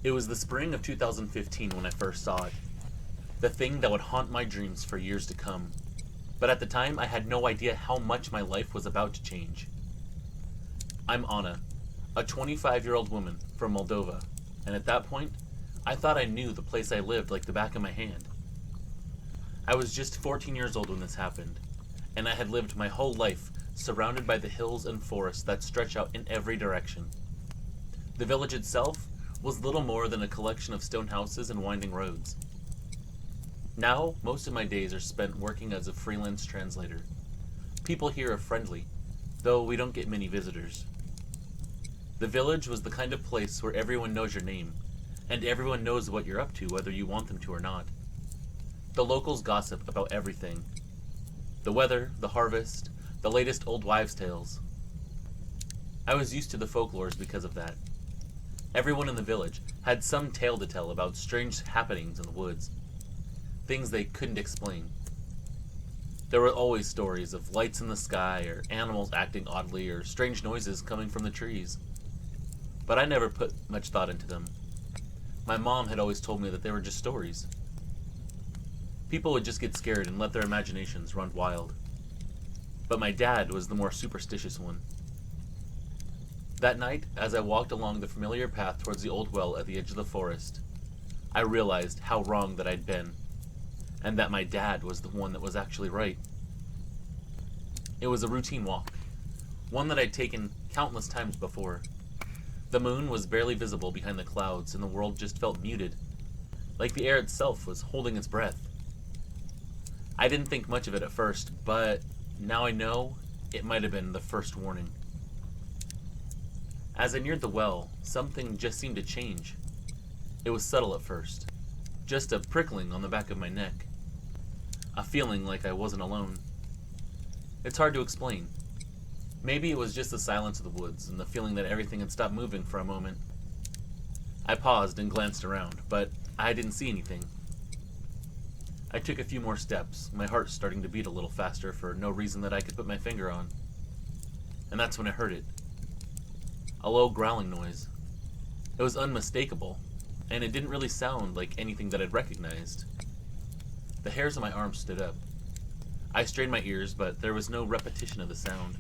It was the spring of 2015 when I first saw it. The thing that would haunt my dreams for years to come. But at the time, I had no idea how much my life was about to change. I'm Anna, a 25-year-old woman from Moldova, and at that point, I thought I knew the place I lived like the back of my hand. I was just 14 years old when this happened, and I had lived my whole life surrounded by the hills and forests that stretch out in every direction. The village itself was little more than a collection of stone houses and winding roads. Now, most of my days are spent working as a freelance translator. People here are friendly, though we don't get many visitors. The village was the kind of place where everyone knows your name, and everyone knows what you're up to whether you want them to or not. The locals gossip about everything. The weather, the harvest, the latest old wives' tales. I was used to the folklores because of that. Everyone in the village had some tale to tell about strange happenings in the woods. Things they couldn't explain. There were always stories of lights in the sky, or animals acting oddly, or strange noises coming from the trees. But I never put much thought into them. My mom had always told me that they were just stories. People would just get scared and let their imaginations run wild. But my dad was the more superstitious one. That night, as I walked along the familiar path towards the old well at the edge of the forest, I realized how wrong that I'd been, and that my dad was the one that was actually right. It was a routine walk, one that I'd taken countless times before. The moon was barely visible behind the clouds, and the world just felt muted, like the air itself was holding its breath. I didn't think much of it at first, but now I know it might have been the first warning. As I neared the well, something just seemed to change. It was subtle at first, just a prickling on the back of my neck. A feeling like I wasn't alone. It's hard to explain. Maybe it was just the silence of the woods and the feeling that everything had stopped moving for a moment. I paused and glanced around, but I didn't see anything. I took a few more steps, my heart starting to beat a little faster for no reason that I could put my finger on. And that's when I heard it. A low growling noise. It was unmistakable, and it didn't really sound like anything that I'd recognized. The hairs on my arms stood up. I strained my ears, but there was no repetition of the sound.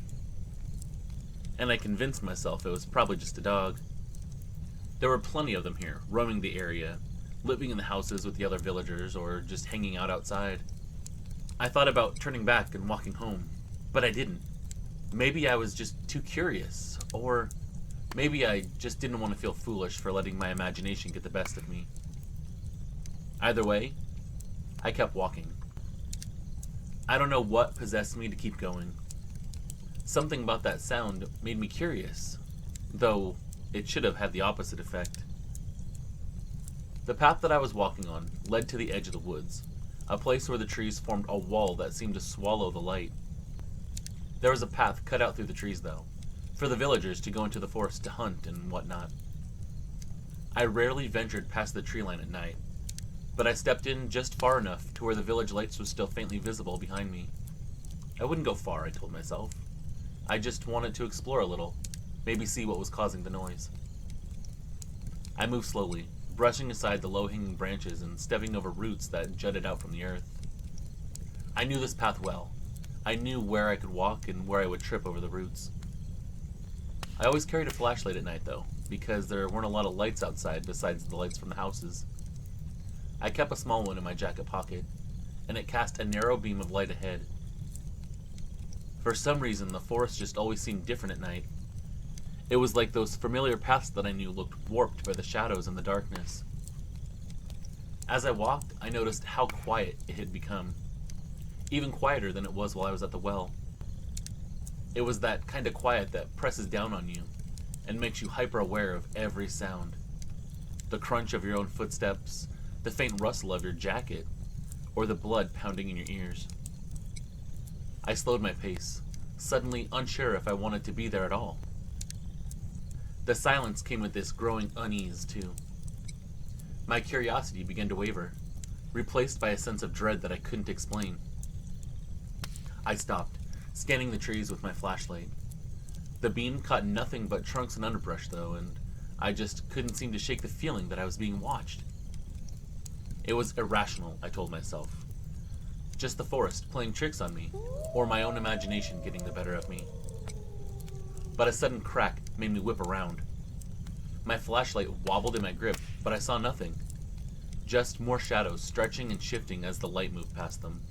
And I convinced myself it was probably just a dog. There were plenty of them here, roaming the area, living in the houses with the other villagers, or just hanging out outside. I thought about turning back and walking home, but I didn't. Maybe I was just too curious, or maybe I just didn't want to feel foolish for letting my imagination get the best of me. Either way, I kept walking. I don't know what possessed me to keep going. Something about that sound made me curious, though it should have had the opposite effect. The path that I was walking on led to the edge of the woods, a place where the trees formed a wall that seemed to swallow the light. There was a path cut out through the trees, though, for the villagers to go into the forest to hunt and whatnot. I rarely ventured past the tree line at night, but I stepped in just far enough to where the village lights were still faintly visible behind me. I wouldn't go far, I told myself. I just wanted to explore a little, maybe see what was causing the noise. I moved slowly, brushing aside the low-hanging branches and stepping over roots that jutted out from the earth. I knew this path well. I knew where I could walk and where I would trip over the roots. I always carried a flashlight at night, though, because there weren't a lot of lights outside besides the lights from the houses. I kept a small one in my jacket pocket, and it cast a narrow beam of light ahead. For some reason, the forest just always seemed different at night. It was like those familiar paths that I knew looked warped by the shadows and the darkness. As I walked, I noticed how quiet it had become, even quieter than it was while I was at the well. It was that kind of quiet that presses down on you and makes you hyper-aware of every sound. The crunch of your own footsteps, the faint rustle of your jacket, or the blood pounding in your ears. I slowed my pace, suddenly unsure if I wanted to be there at all. The silence came with this growing unease, too. My curiosity began to waver, replaced by a sense of dread that I couldn't explain. I stopped, scanning the trees with my flashlight. The beam caught nothing but trunks and underbrush, though, and I just couldn't seem to shake the feeling that I was being watched. It was irrational, I told myself. Just the forest playing tricks on me, or my own imagination getting the better of me. But a sudden crack made me whip around. My flashlight wobbled in my grip, but I saw nothing. Just more shadows stretching and shifting as the light moved past them.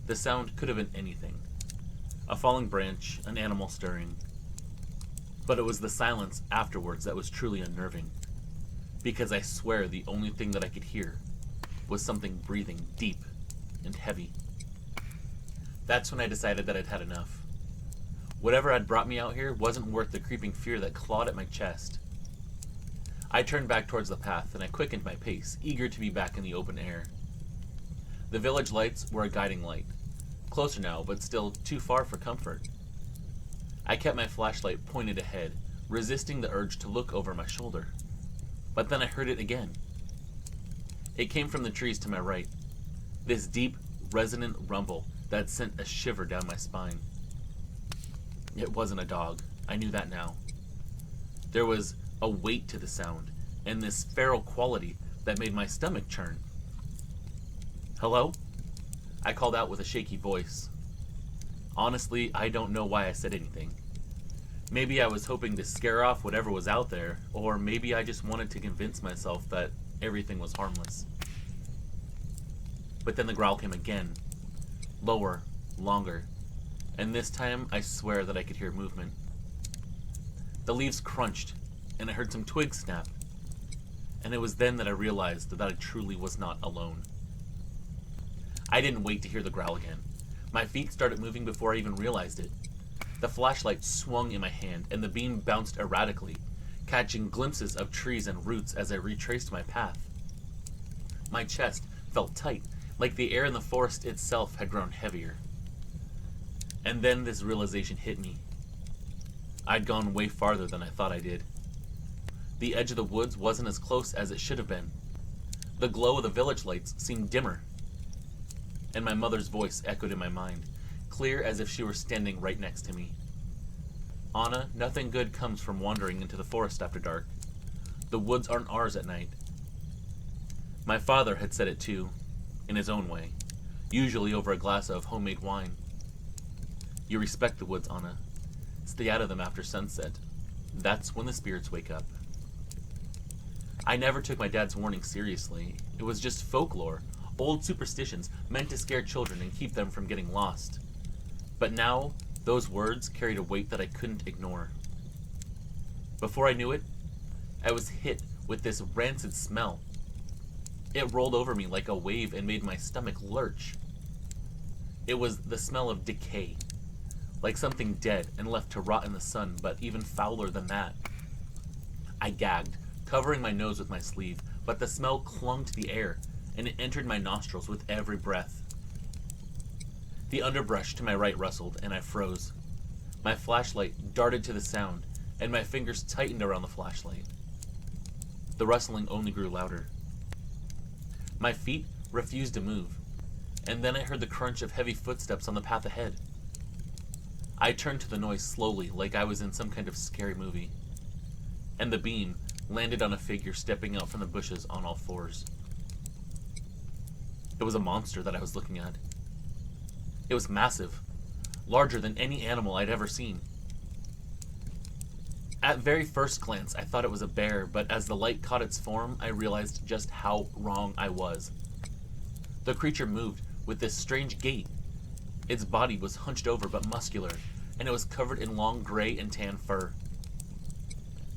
The sound could have been anything. A falling branch, an animal stirring. But it was the silence afterwards that was truly unnerving. Because I swear the only thing that I could hear was something breathing deep and heavy. That's when I decided that I'd had enough. Whatever had brought me out here wasn't worth the creeping fear that clawed at my chest. I turned back towards the path and I quickened my pace, eager to be back in the open air. The village lights were a guiding light. Closer now, but still too far for comfort. I kept my flashlight pointed ahead, resisting the urge to look over my shoulder. But then I heard it again. It came from the trees to my right. This deep, resonant rumble that sent a shiver down my spine. It wasn't a dog. I knew that now. There was a weight to the sound, and this feral quality that made my stomach churn. "Hello?" I called out with a shaky voice. Honestly, I don't know why I said anything. Maybe I was hoping to scare off whatever was out there, or maybe I just wanted to convince myself that everything was harmless. But then the growl came again. Lower, longer, and this time I swear that I could hear movement. The leaves crunched, and I heard some twigs snap. And it was then that I realized that I truly was not alone. I didn't wait to hear the growl again. My feet started moving before I even realized it. The flashlight swung in my hand, and the beam bounced erratically, catching glimpses of trees and roots as I retraced my path. My chest felt tight, like the air in the forest itself had grown heavier. And then this realization hit me. I'd gone way farther than I thought I did. The edge of the woods wasn't as close as it should have been. The glow of the village lights seemed dimmer. And my mother's voice echoed in my mind, clear as if she were standing right next to me. "Anna, nothing good comes from wandering into the forest after dark. The woods aren't ours at night." My father had said it too, in his own way, usually over a glass of homemade wine. "You respect the woods, Anna. Stay out of them after sunset. That's when the spirits wake up." I never took my dad's warning seriously. It was just folklore, old superstitions meant to scare children and keep them from getting lost. But now, those words carried a weight that I couldn't ignore. Before I knew it, I was hit with this rancid smell. It rolled over me like a wave and made my stomach lurch. It was the smell of decay, like something dead and left to rot in the sun, but even fouler than that. I gagged, covering my nose with my sleeve, but the smell clung to the air, and it entered my nostrils with every breath. The underbrush to my right rustled, and I froze. My flashlight darted to the sound, and my fingers tightened around the flashlight. The rustling only grew louder. My feet refused to move, and then I heard the crunch of heavy footsteps on the path ahead. I turned to the noise slowly, like I was in some kind of scary movie, and the beam landed on a figure stepping out from the bushes on all fours. It was a monster that I was looking at. It was massive, larger than any animal I'd ever seen. At very first glance, I thought it was a bear, but as the light caught its form, I realized just how wrong I was. The creature moved with this strange gait. Its body was hunched over but muscular, and it was covered in long gray and tan fur.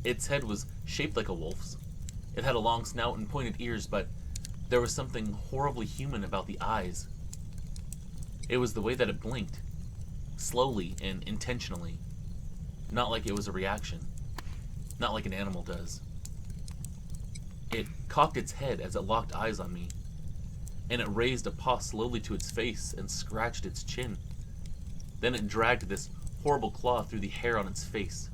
Its head was shaped like a wolf's. It had a long snout and pointed ears, but there was something horribly human about the eyes. It was the way that it blinked, slowly and intentionally. Not like it was a reaction. Not like an animal does. It cocked its head as it locked eyes on me, and it raised a paw slowly to its face and scratched its chin. Then it dragged this horrible claw through the hair on its face,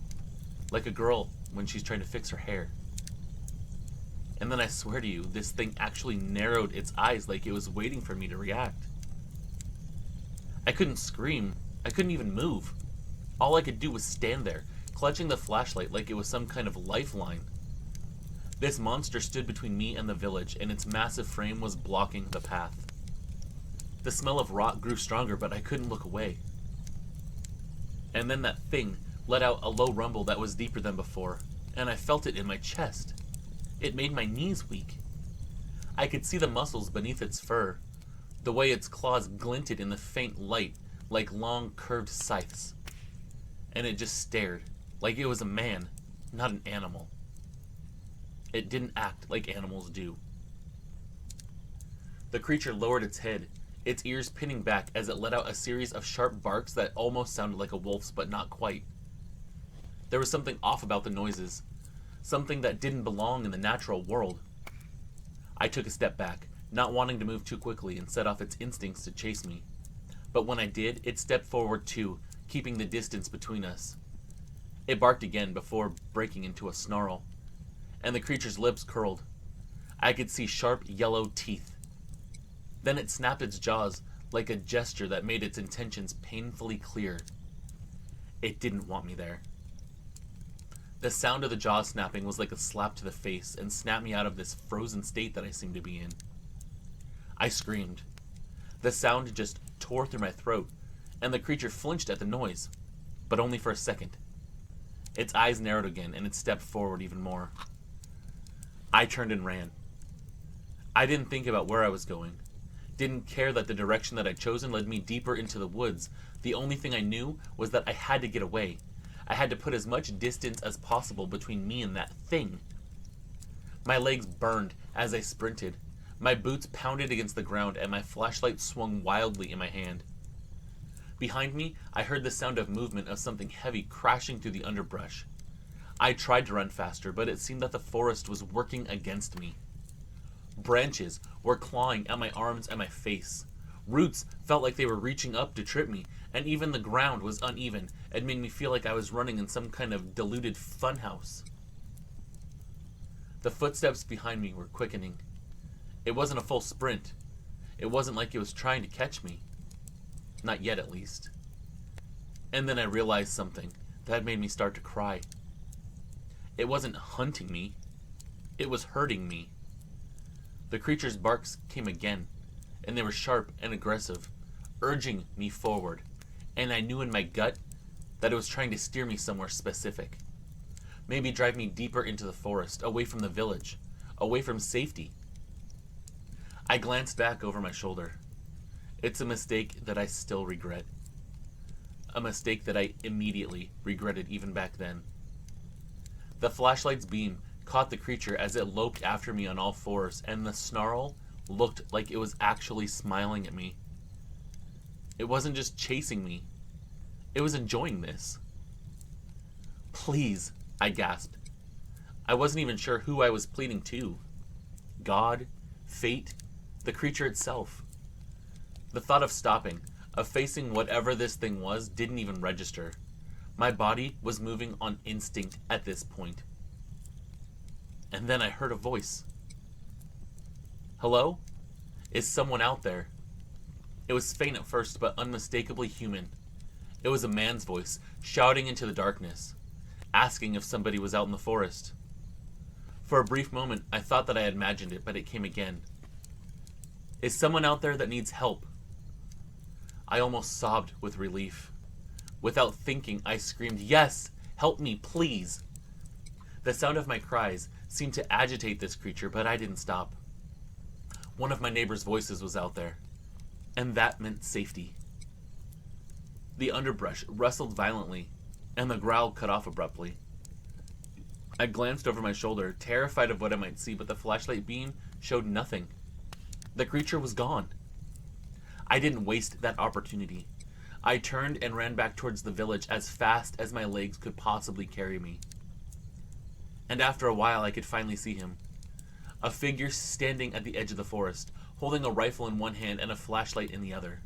like a girl when she's trying to fix her hair. And then I swear to you, this thing actually narrowed its eyes like it was waiting for me to react. I couldn't scream. I couldn't even move. All I could do was stand there, clutching the flashlight like it was some kind of lifeline. This monster stood between me and the village, and its massive frame was blocking the path. The smell of rot grew stronger, but I couldn't look away. And then that thing let out a low rumble that was deeper than before, and I felt it in my chest. It made my knees weak. I could see the muscles beneath its fur, the way its claws glinted in the faint light like long curved scythes. And it just stared, like it was a man, not an animal. It didn't act like animals do. The creature lowered its head, its ears pinning back as it let out a series of sharp barks that almost sounded like a wolf's, but not quite. There was something off about the noises, something that didn't belong in the natural world. I took a step back, not wanting to move too quickly and set off its instincts to chase me. But when I did, it stepped forward too, keeping the distance between us. It barked again before breaking into a snarl, and the creature's lips curled. I could see sharp yellow teeth. Then it snapped its jaws like a gesture that made its intentions painfully clear. It didn't want me there. The sound of the jaw snapping was like a slap to the face and snapped me out of this frozen state that I seemed to be in. I screamed. The sound just tore through my throat, and the creature flinched at the noise, but only for a second. Its eyes narrowed again, and it stepped forward even more. I turned and ran. I didn't think about where I was going. Didn't care that the direction that I'd chosen led me deeper into the woods. The only thing I knew was that I had to get away. I had to put as much distance as possible between me and that thing. My legs burned as I sprinted. My boots pounded against the ground, and my flashlight swung wildly in my hand. Behind me, I heard the sound of movement of something heavy crashing through the underbrush. I tried to run faster, but it seemed that the forest was working against me. Branches were clawing at my arms and my face. Roots felt like they were reaching up to trip me, and even the ground was uneven and made me feel like I was running in some kind of diluted funhouse. The footsteps behind me were quickening. It wasn't a full sprint. It wasn't like it was trying to catch me. Not yet, at least. And then I realized something that made me start to cry. It wasn't hunting me. It was hurting me. The creature's barks came again, and they were sharp and aggressive, urging me forward, and I knew in my gut that it was trying to steer me somewhere specific. Maybe drive me deeper into the forest, away from the village, away from safety. I glanced back over my shoulder. It's a mistake that I still regret. A mistake that I immediately regretted even back then. The flashlight's beam caught the creature as it loped after me on all fours, and the snarl looked like it was actually smiling at me. It wasn't just chasing me. It was enjoying this. Please, I gasped. I wasn't even sure who I was pleading to. God? Fate? The creature itself? The thought of stopping, of facing whatever this thing was, didn't even register. My body was moving on instinct at this point. And then I heard a voice. Hello? Is someone out there? It was faint at first, but unmistakably human. It was a man's voice, shouting into the darkness, asking if somebody was out in the forest. For a brief moment, I thought that I had imagined it, but it came again. Is someone out there that needs help? I almost sobbed with relief. Without thinking, I screamed, "Yes! Help me, please!" The sound of my cries seemed to agitate this creature, but I didn't stop. One of my neighbor's voices was out there, and that meant safety. The underbrush rustled violently, and the growl cut off abruptly. I glanced over my shoulder, terrified of what I might see, but the flashlight beam showed nothing. The creature was gone. I didn't waste that opportunity. I turned and ran back towards the village as fast as my legs could possibly carry me. And after a while, I could finally see him. A figure standing at the edge of the forest, holding a rifle in one hand and a flashlight in the other.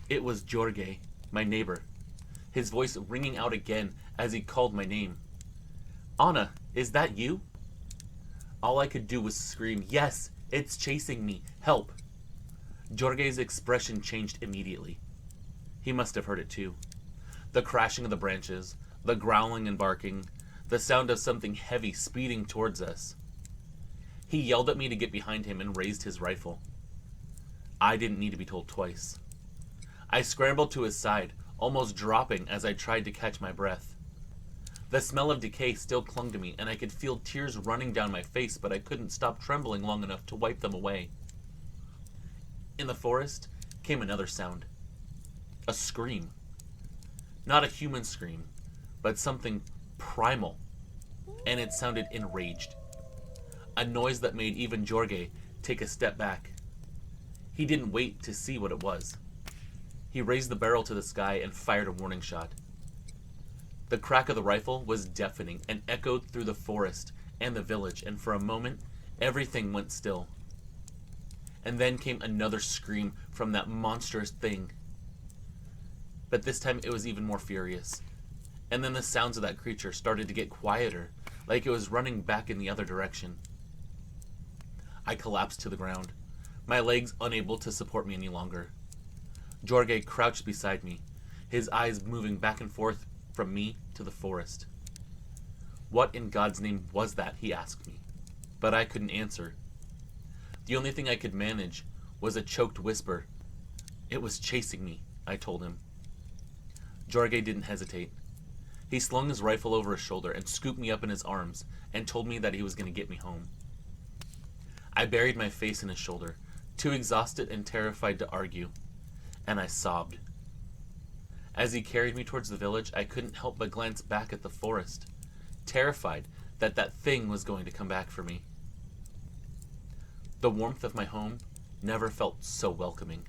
It was Jorge, my neighbor, his voice ringing out again as he called my name. "Anna, is that you?" All I could do was scream, "Yes, it's chasing me, help." Jorge's expression changed immediately. He must have heard it too. The crashing of the branches, The growling and barking, the sound of something heavy speeding towards us. He yelled at me to get behind him and raised his rifle. I didn't need to be told twice. I scrambled to his side, almost dropping as I tried to catch my breath. The smell of decay still clung to me, and I could feel tears running down my face, but I couldn't stop trembling long enough to wipe them away. In the forest came another sound. A scream. Not a human scream, but something primal, and it sounded enraged. A noise that made even Jorge take a step back. He didn't wait to see what it was. He raised the barrel to the sky and fired a warning shot. The crack of the rifle was deafening and echoed through the forest and the village, and for a moment, everything went still. And then came another scream from that monstrous thing. But this time it was even more furious. And then the sounds of that creature started to get quieter, like it was running back in the other direction. I collapsed to the ground, my legs unable to support me any longer. Jorge crouched beside me, his eyes moving back and forth from me to the forest. What in God's name was that, he asked me, but I couldn't answer. The only thing I could manage was a choked whisper. It was chasing me, I told him. Jorge didn't hesitate. He slung his rifle over his shoulder and scooped me up in his arms and told me that he was going to get me home. I buried my face in his shoulder, too exhausted and terrified to argue, and I sobbed. As he carried me towards the village, I couldn't help but glance back at the forest, terrified that that thing was going to come back for me. The warmth of my home never felt so welcoming.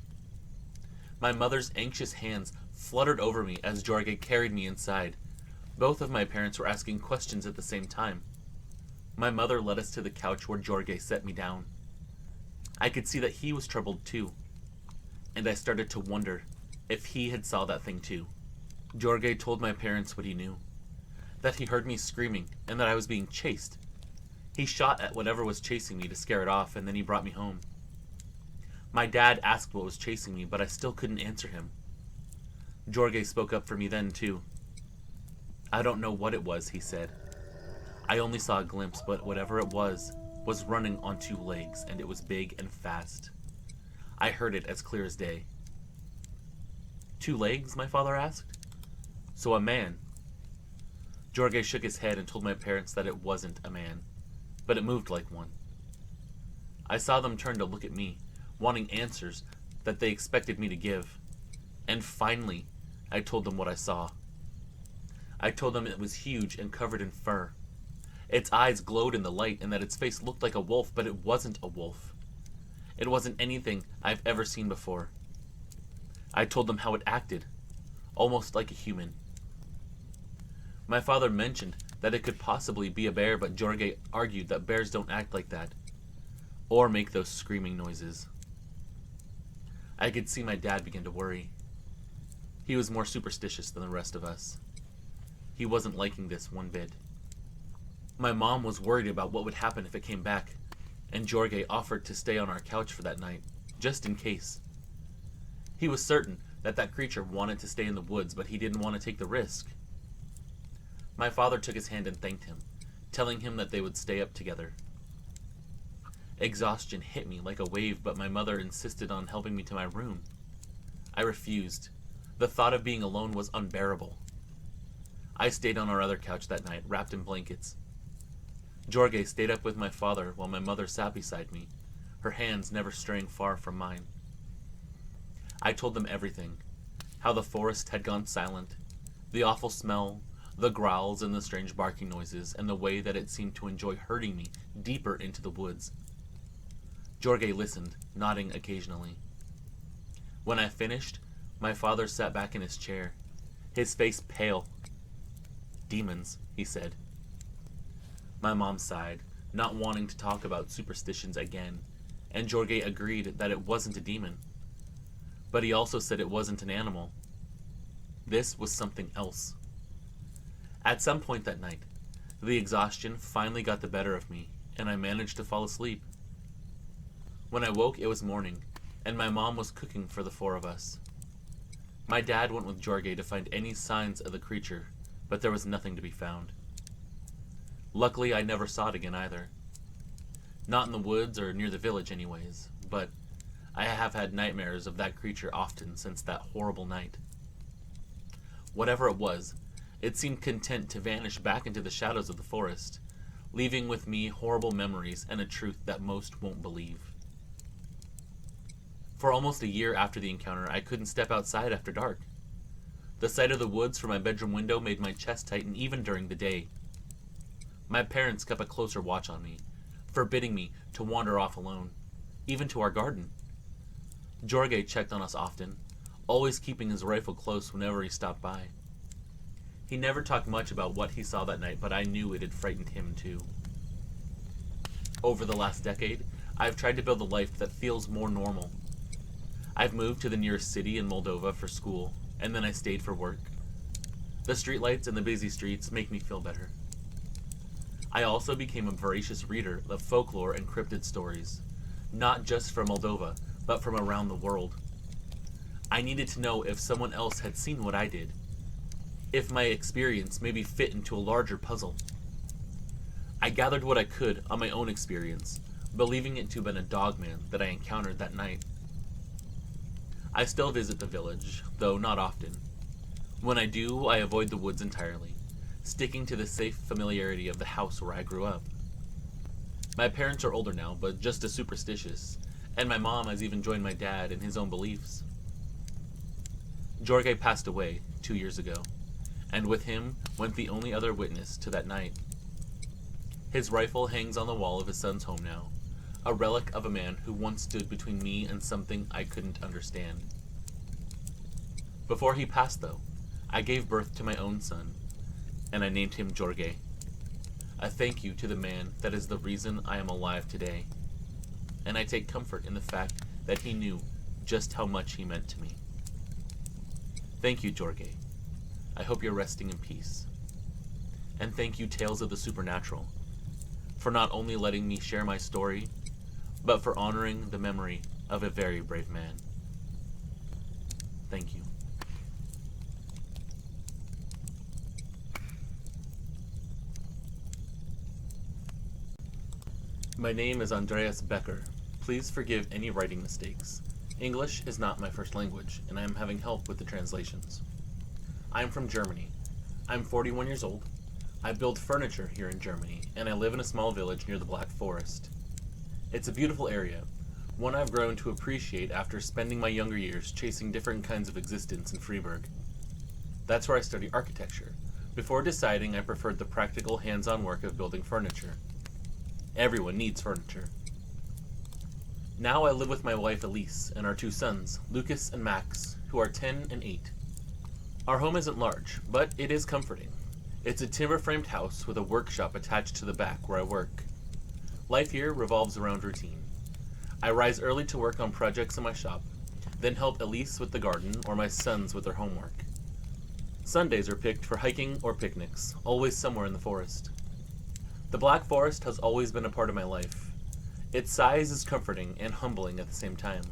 My mother's anxious hands fluttered over me as Jorge carried me inside. Both of my parents were asking questions at the same time. My mother led us to the couch where Jorge set me down. I could see that he was troubled too, and I started to wonder if he had saw that thing too. Jorge told my parents what he knew, that he heard me screaming and that I was being chased. He shot at whatever was chasing me to scare it off, and then he brought me home. My dad asked what was chasing me, but I still couldn't answer him. Jorge spoke up for me then too. I don't know what it was, he said. I only saw a glimpse, but whatever it was running on two legs, and it was big and fast. I heard it as clear as day. 2 legs? My father asked. So a man. Jorge shook his head and told my parents that it wasn't a man, but it moved like one. I saw them turn to look at me, wanting answers that they expected me to give. And finally, I told them what I saw. I told them it was huge and covered in fur. Its eyes glowed in the light, and that its face looked like a wolf, but it wasn't a wolf. It wasn't anything I've ever seen before. I told them how it acted, almost like a human. My father mentioned that it could possibly be a bear, but Jorge argued that bears don't act like that, or make those screaming noises. I could see my dad begin to worry. He was more superstitious than the rest of us. He wasn't liking this one bit. My mom was worried about what would happen if it came back, and Jorge offered to stay on our couch for that night, just in case. He was certain that that creature wanted to stay in the woods, but he didn't want to take the risk. My father took his hand and thanked him, telling him that they would stay up together. Exhaustion hit me like a wave, but my mother insisted on helping me to my room. I refused. The thought of being alone was unbearable. I stayed on our other couch that night, wrapped in blankets. Jorge stayed up with my father while my mother sat beside me, her hands never straying far from mine. I told them everything, how the forest had gone silent, the awful smell, the growls and the strange barking noises, and the way that it seemed to enjoy herding me deeper into the woods. Jorge listened, nodding occasionally. When I finished, my father sat back in his chair, his face pale. "Demons," he said. My mom sighed, not wanting to talk about superstitions again, and Jorge agreed that it wasn't a demon. But he also said it wasn't an animal. This was something else. At some point that night, the exhaustion finally got the better of me, and I managed to fall asleep. When I woke, it was morning, and my mom was cooking for the 4 of us. My dad went with Jorge to find any signs of the creature, but there was nothing to be found. Luckily, I never saw it again either. Not in the woods or near the village anyways, but I have had nightmares of that creature often since that horrible night. Whatever it was, it seemed content to vanish back into the shadows of the forest, leaving with me horrible memories and a truth that most won't believe. For almost a year after the encounter, I couldn't step outside after dark. The sight of the woods from my bedroom window made my chest tighten even during the day. My parents kept a closer watch on me, forbidding me to wander off alone, even to our garden. Jorge checked on us often, always keeping his rifle close whenever he stopped by. He never talked much about what he saw that night, but I knew it had frightened him too. Over the last decade, I've tried to build a life that feels more normal. I've moved to the nearest city in Moldova for school, and then I stayed for work. The streetlights and the busy streets make me feel better. I also became a voracious reader of folklore and cryptid stories, not just from Moldova, but from around the world. I needed to know if someone else had seen what I did, if my experience maybe fit into a larger puzzle. I gathered what I could on my own experience, believing it to have been a dogman that I encountered that night. I still visit the village, though not often. When I do, I avoid the woods entirely, sticking to the safe familiarity of the house where I grew up. My parents are older now, but just as superstitious, and my mom has even joined my dad in his own beliefs. Jorge passed away 2 years ago, and with him went the only other witness to that night. His rifle hangs on the wall of his son's home now, a relic of a man who once stood between me and something I couldn't understand. Before he passed, though, I gave birth to my own son, and I named him Jorge. A thank you to the man that is the reason I am alive today, and I take comfort in the fact that he knew just how much he meant to me. Thank you, Jorge. I hope you're resting in peace. And thank you, Tales of the Supernatural, for not only letting me share my story, but for honoring the memory of a very brave man. Thank you. My name is Andreas Becker. Please forgive any writing mistakes. English is not my first language, and I am having help with the translations. I am from Germany. I'm 41 years old. I build furniture here in Germany, and I live in a small village near the Black Forest. It's a beautiful area, one I've grown to appreciate after spending my younger years chasing different kinds of existence in Freiburg. That's where I studied architecture, before deciding I preferred the practical hands-on work of building furniture. Everyone needs furniture. Now I live with my wife Elise and our 2 sons, Lucas and Max, who are 10 and 8. Our home isn't large, but it is comforting. It's a timber-framed house with a workshop attached to the back where I work. Life here revolves around routine. I rise early to work on projects in my shop, then help Elise with the garden or my sons with their homework. Sundays are picked for hiking or picnics, always somewhere in the forest. The Black Forest has always been a part of my life. Its size is comforting and humbling at the same time.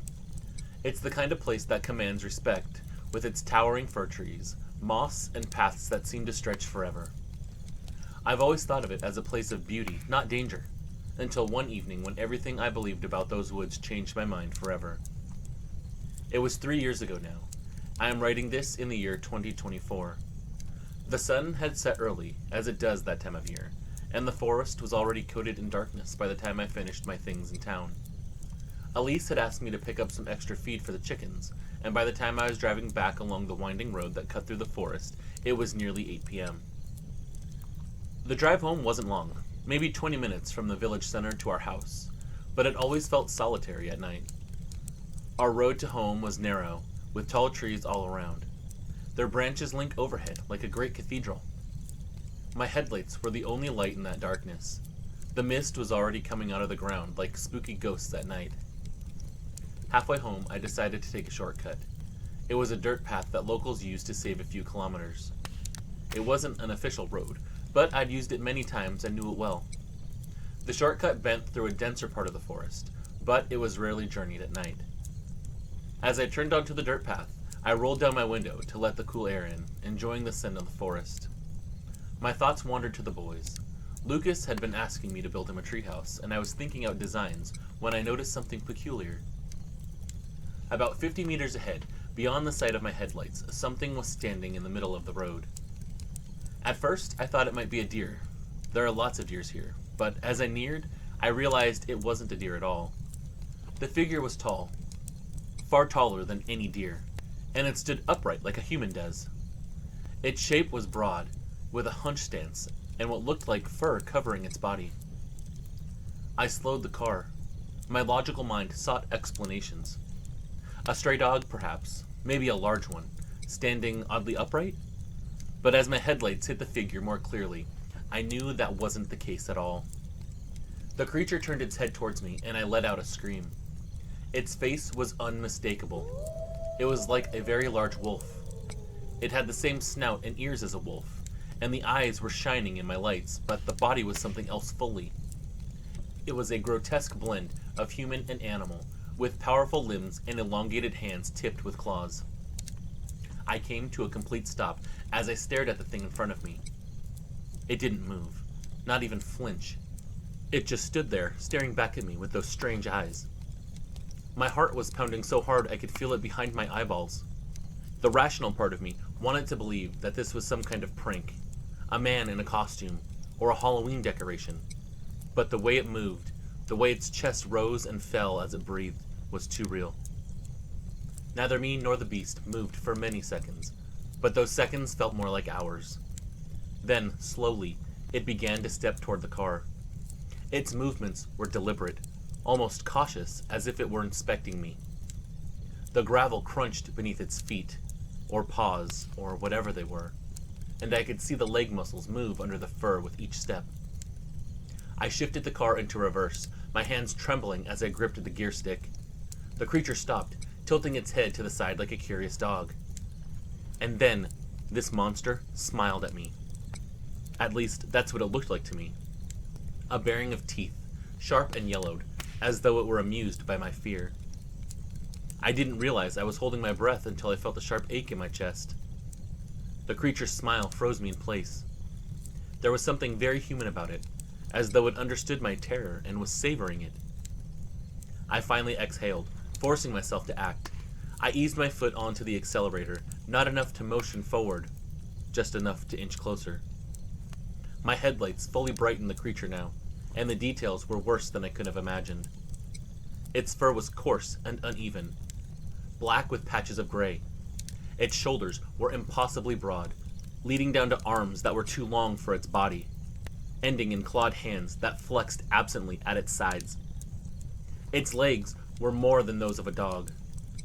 It's the kind of place that commands respect, with its towering fir trees, moss, and paths that seem to stretch forever. I've always thought of it as a place of beauty, not danger, until one evening when everything I believed about those woods changed my mind forever. It was 3 years ago now. I am writing this in the year 2024. The sun had set early, as it does that time of year, and the forest was already coated in darkness by the time I finished my things in town. Elise had asked me to pick up some extra feed for the chickens, and by the time I was driving back along the winding road that cut through the forest, it was nearly 8 p.m. The drive home wasn't long, maybe 20 minutes from the village center to our house, but it always felt solitary at night. Our road to home was narrow, with tall trees all around. Their branches link overhead like a great cathedral. My headlights were the only light in that darkness. The mist was already coming out of the ground like spooky ghosts at night. Halfway home, I decided to take a shortcut. It was a dirt path that locals used to save a few kilometers. It wasn't an official road, but I'd used it many times and knew it well. The shortcut bent through a denser part of the forest, but it was rarely journeyed at night. As I turned onto the dirt path, I rolled down my window to let the cool air in, enjoying the scent of the forest. My thoughts wandered to the boys. Lucas had been asking me to build him a treehouse, and I was thinking out designs when I noticed something peculiar. About 50 meters ahead, beyond the sight of my headlights, something was standing in the middle of the road. At first, I thought it might be a deer. There are lots of deer here, but as I neared, I realized it wasn't a deer at all. The figure was tall, far taller than any deer, and it stood upright like a human does. Its shape was broad, with a hunch stance, and what looked like fur covering its body. I slowed the car. My logical mind sought explanations. A stray dog, perhaps, maybe a large one, standing oddly upright? But as my headlights hit the figure more clearly, I knew that wasn't the case at all. The creature turned its head towards me, and I let out a scream. Its face was unmistakable. It was like a very large wolf. It had the same snout and ears as a wolf, and the eyes were shining in my lights, but the body was something else fully. It was a grotesque blend of human and animal, with powerful limbs and elongated hands tipped with claws. I came to a complete stop as I stared at the thing in front of me. It didn't move, not even flinch. It just stood there, staring back at me with those strange eyes. My heart was pounding so hard I could feel it behind my eyeballs. The rational part of me wanted to believe that this was some kind of prank, a man in a costume, or a Halloween decoration. But the way it moved, the way its chest rose and fell as it breathed, was too real. Neither me nor the beast moved for many seconds, but those seconds felt more like hours. Then, slowly, it began to step toward the car. Its movements were deliberate, almost cautious, as if it were inspecting me. The gravel crunched beneath its feet, or paws, or whatever they were, and I could see the leg muscles move under the fur with each step. I shifted the car into reverse, my hands trembling as I gripped the gear stick. The creature stopped, tilting its head to the side like a curious dog. And then, this monster smiled at me. At least, that's what it looked like to me. A bearing of teeth, sharp and yellowed, as though it were amused by my fear. I didn't realize I was holding my breath until I felt a sharp ache in my chest. The creature's smile froze me in place. There was something very human about it, as though it understood my terror and was savoring it. I finally exhaled, forcing myself to act. I eased my foot onto the accelerator, not enough to motion forward, just enough to inch closer. My headlights fully brightened the creature now, and the details were worse than I could have imagined. Its fur was coarse and uneven, black with patches of gray. Its shoulders were impossibly broad, leading down to arms that were too long for its body, ending in clawed hands that flexed absently at its sides. Its legs were more than those of a dog.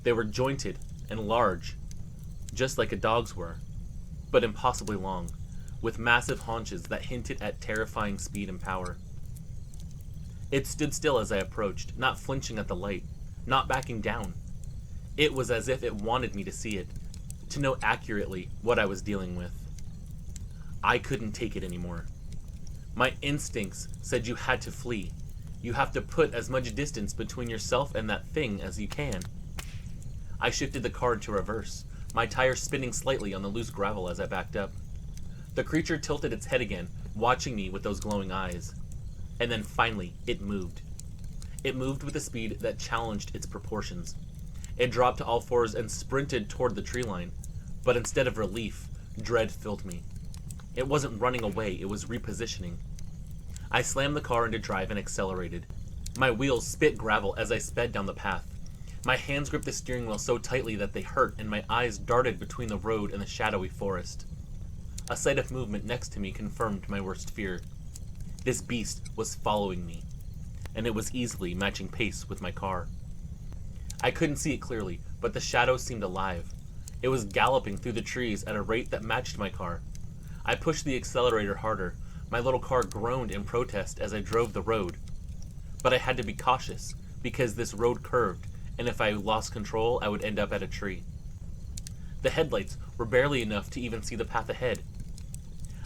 They were jointed and large, just like a dog's were, but impossibly long, with massive haunches that hinted at terrifying speed and power. It stood still as I approached, not flinching at the light, not backing down. It was as if it wanted me to see it, to know accurately what I was dealing with. I couldn't take it anymore. My instincts said you had to flee. You have to put as much distance between yourself and that thing as you can. I shifted the car to reverse, my tires spinning slightly on the loose gravel as I backed up. The creature tilted its head again, watching me with those glowing eyes. And then finally, it moved. It moved with a speed that challenged its proportions. It dropped to all fours and sprinted toward the tree line, but instead of relief, dread filled me. It wasn't running away, it was repositioning. I slammed the car into drive and accelerated. My wheels spit gravel as I sped down the path. My hands gripped the steering wheel so tightly that they hurt, and my eyes darted between the road and the shadowy forest. A sight of movement next to me confirmed my worst fear. This beast was following me, and it was easily matching pace with my car. I couldn't see it clearly, but the shadow seemed alive. It was galloping through the trees at a rate that matched my car. I pushed the accelerator harder. My little car groaned in protest as I drove the road. But I had to be cautious, because this road curved, and if I lost control, I would end up at a tree. The headlights were barely enough to even see the path ahead.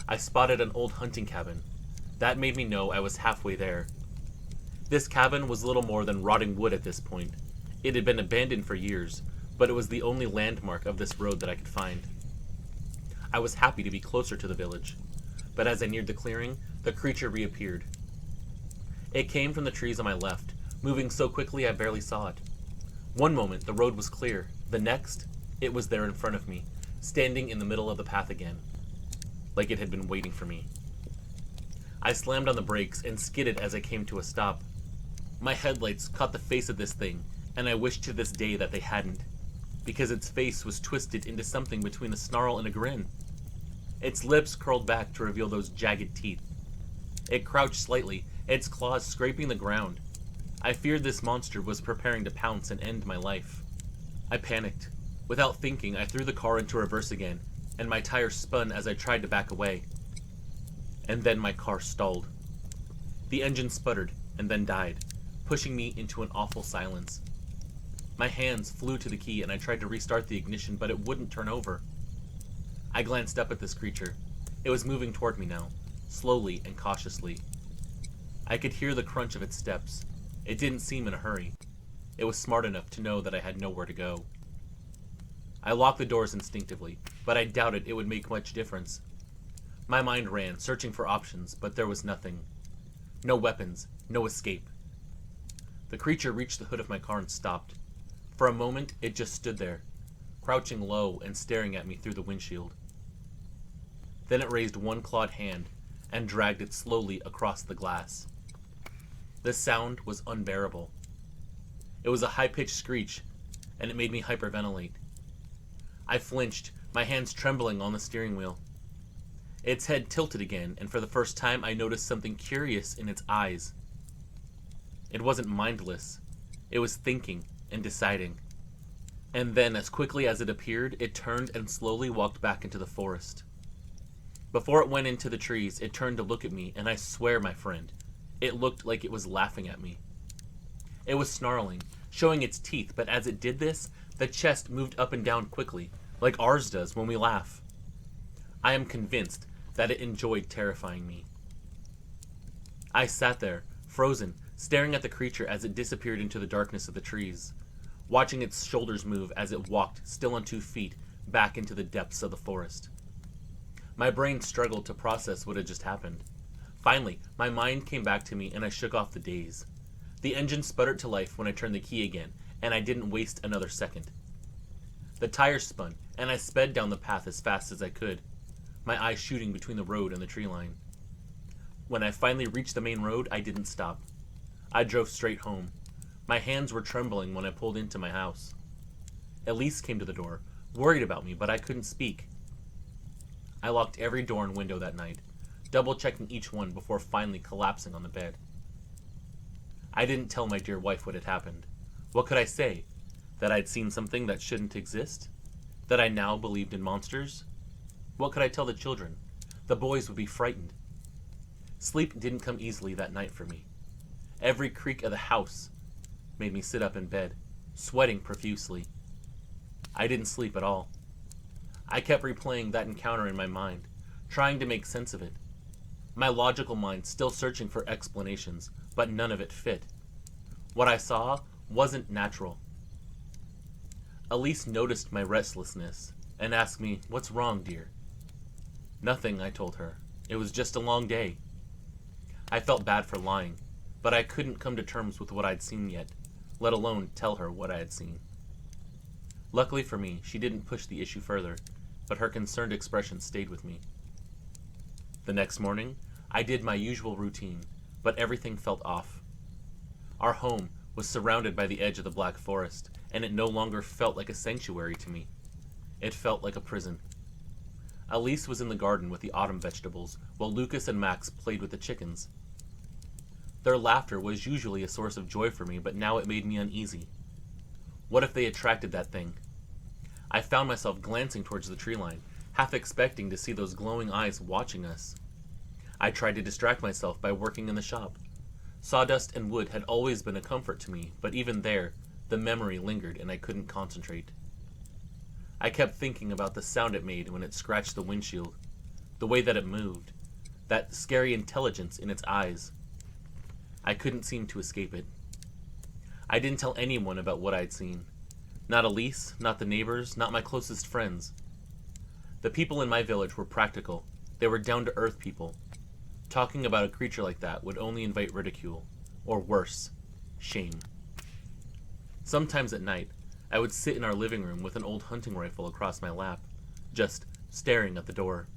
I spotted an old hunting cabin. That made me know I was halfway there. This cabin was little more than rotting wood at this point. It had been abandoned for years, but it was the only landmark of this road that I could find. I was happy to be closer to the village. but as I neared the clearing, the creature reappeared. It came from the trees on my left, moving so quickly I barely saw it. One moment, the road was clear. The next, it was there in front of me, standing in the middle of the path again, like it had been waiting for me. I slammed on the brakes and skidded as I came to a stop. My headlights caught the face of this thing, and I wish to this day that they hadn't, because its face was twisted into something between a snarl and a grin. Its lips curled back to reveal those jagged teeth. It crouched slightly, its claws scraping the ground. I feared this monster was preparing to pounce and end my life. I panicked. Without thinking, I threw the car into reverse again, and my tires spun as I tried to back away. And then my car stalled. The engine sputtered and then died, pushing me into an awful silence. My hands flew to the key and I tried to restart the ignition, but it wouldn't turn over. I glanced up at this creature. It was moving toward me now, slowly and cautiously. I could hear the crunch of its steps. It didn't seem in a hurry. It was smart enough to know that I had nowhere to go. I locked the doors instinctively, but I doubted it would make much difference. My mind ran, searching for options, but there was nothing. No weapons, no escape. The creature reached the hood of my car and stopped. For a moment, it just stood there, crouching low and staring at me through the windshield. Then it raised one clawed hand and dragged it slowly across the glass. The sound was unbearable. It was a high-pitched screech, and it made me hyperventilate. I flinched, my hands trembling on the steering wheel. Its head tilted again, and for the first time I noticed something curious in its eyes. It wasn't mindless. It was thinking and deciding. And then, as quickly as it appeared, it turned and slowly walked back into the forest. Before it went into the trees, it turned to look at me, and I swear, my friend, it looked like it was laughing at me. It was snarling, showing its teeth, but as it did this, the chest moved up and down quickly, like ours does when we laugh. I am convinced that it enjoyed terrifying me. I sat there, frozen, staring at the creature as it disappeared into the darkness of the trees, watching its shoulders move as it walked, still on 2 feet, back into the depths of the forest. My brain struggled to process what had just happened. Finally, my mind came back to me and I shook off the daze. The engine sputtered to life when I turned the key again, and I didn't waste another second. The tires spun, and I sped down the path as fast as I could, my eyes shooting between the road and the tree line. When I finally reached the main road, I didn't stop. I drove straight home. My hands were trembling when I pulled into my house. Elise came to the door, worried about me, but I couldn't speak. I locked every door and window that night, double-checking each one before finally collapsing on the bed. I didn't tell my dear wife what had happened. What could I say? That I'd seen something that shouldn't exist? That I now believed in monsters? What could I tell the children? The boys would be frightened. Sleep didn't come easily that night for me. Every creak of the house made me sit up in bed, sweating profusely. I didn't sleep at all. I kept replaying that encounter in my mind, trying to make sense of it. My logical mind still searching for explanations, but none of it fit. What I saw wasn't natural. Elise noticed my restlessness and asked me, "What's wrong, dear?" "Nothing," I told her. "It was just a long day." I felt bad for lying, but I couldn't come to terms with what I'd seen yet, let alone tell her what I had seen. Luckily for me, she didn't push the issue further, but her concerned expression stayed with me. The next morning, I did my usual routine, but everything felt off. Our home was surrounded by the edge of the Black Forest, and it no longer felt like a sanctuary to me. It felt like a prison. Elise was in the garden with the autumn vegetables, while Lucas and Max played with the chickens. Their laughter was usually a source of joy for me, but now it made me uneasy. What if they attracted that thing? I found myself glancing towards the tree line, half expecting to see those glowing eyes watching us. I tried to distract myself by working in the shop. Sawdust and wood had always been a comfort to me, but even there, the memory lingered and I couldn't concentrate. I kept thinking about the sound it made when it scratched the windshield, the way that it moved, that scary intelligence in its eyes. I couldn't seem to escape it. I didn't tell anyone about what I'd seen. Not Elise, not the neighbors, not my closest friends. The people in my village were practical. They were down-to-earth people. Talking about a creature like that would only invite ridicule, or worse, shame. Sometimes at night, I would sit in our living room with an old hunting rifle across my lap, just staring at the door.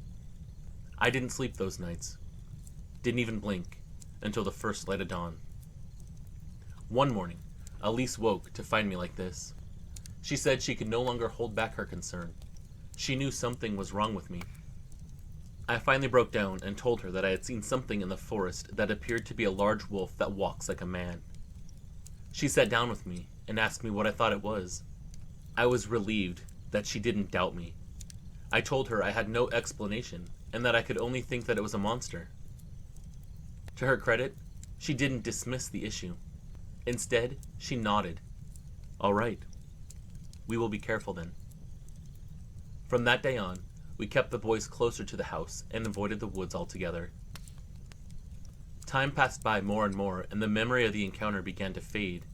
I didn't sleep those nights. Didn't even blink until the first light of dawn. One morning, Elise woke to find me like this. She said she could no longer hold back her concern. She knew something was wrong with me. I finally broke down and told her that I had seen something in the forest that appeared to be a large wolf that walks like a man. She sat down with me and asked me what I thought it was. I was relieved that she didn't doubt me. I told her I had no explanation and that I could only think that it was a monster. To her credit, she didn't dismiss the issue. Instead, she nodded. All right. We will be careful then. From that day on, we kept the boys closer to the house and avoided the woods altogether. Time passed by more and more, and the memory of the encounter began to fade,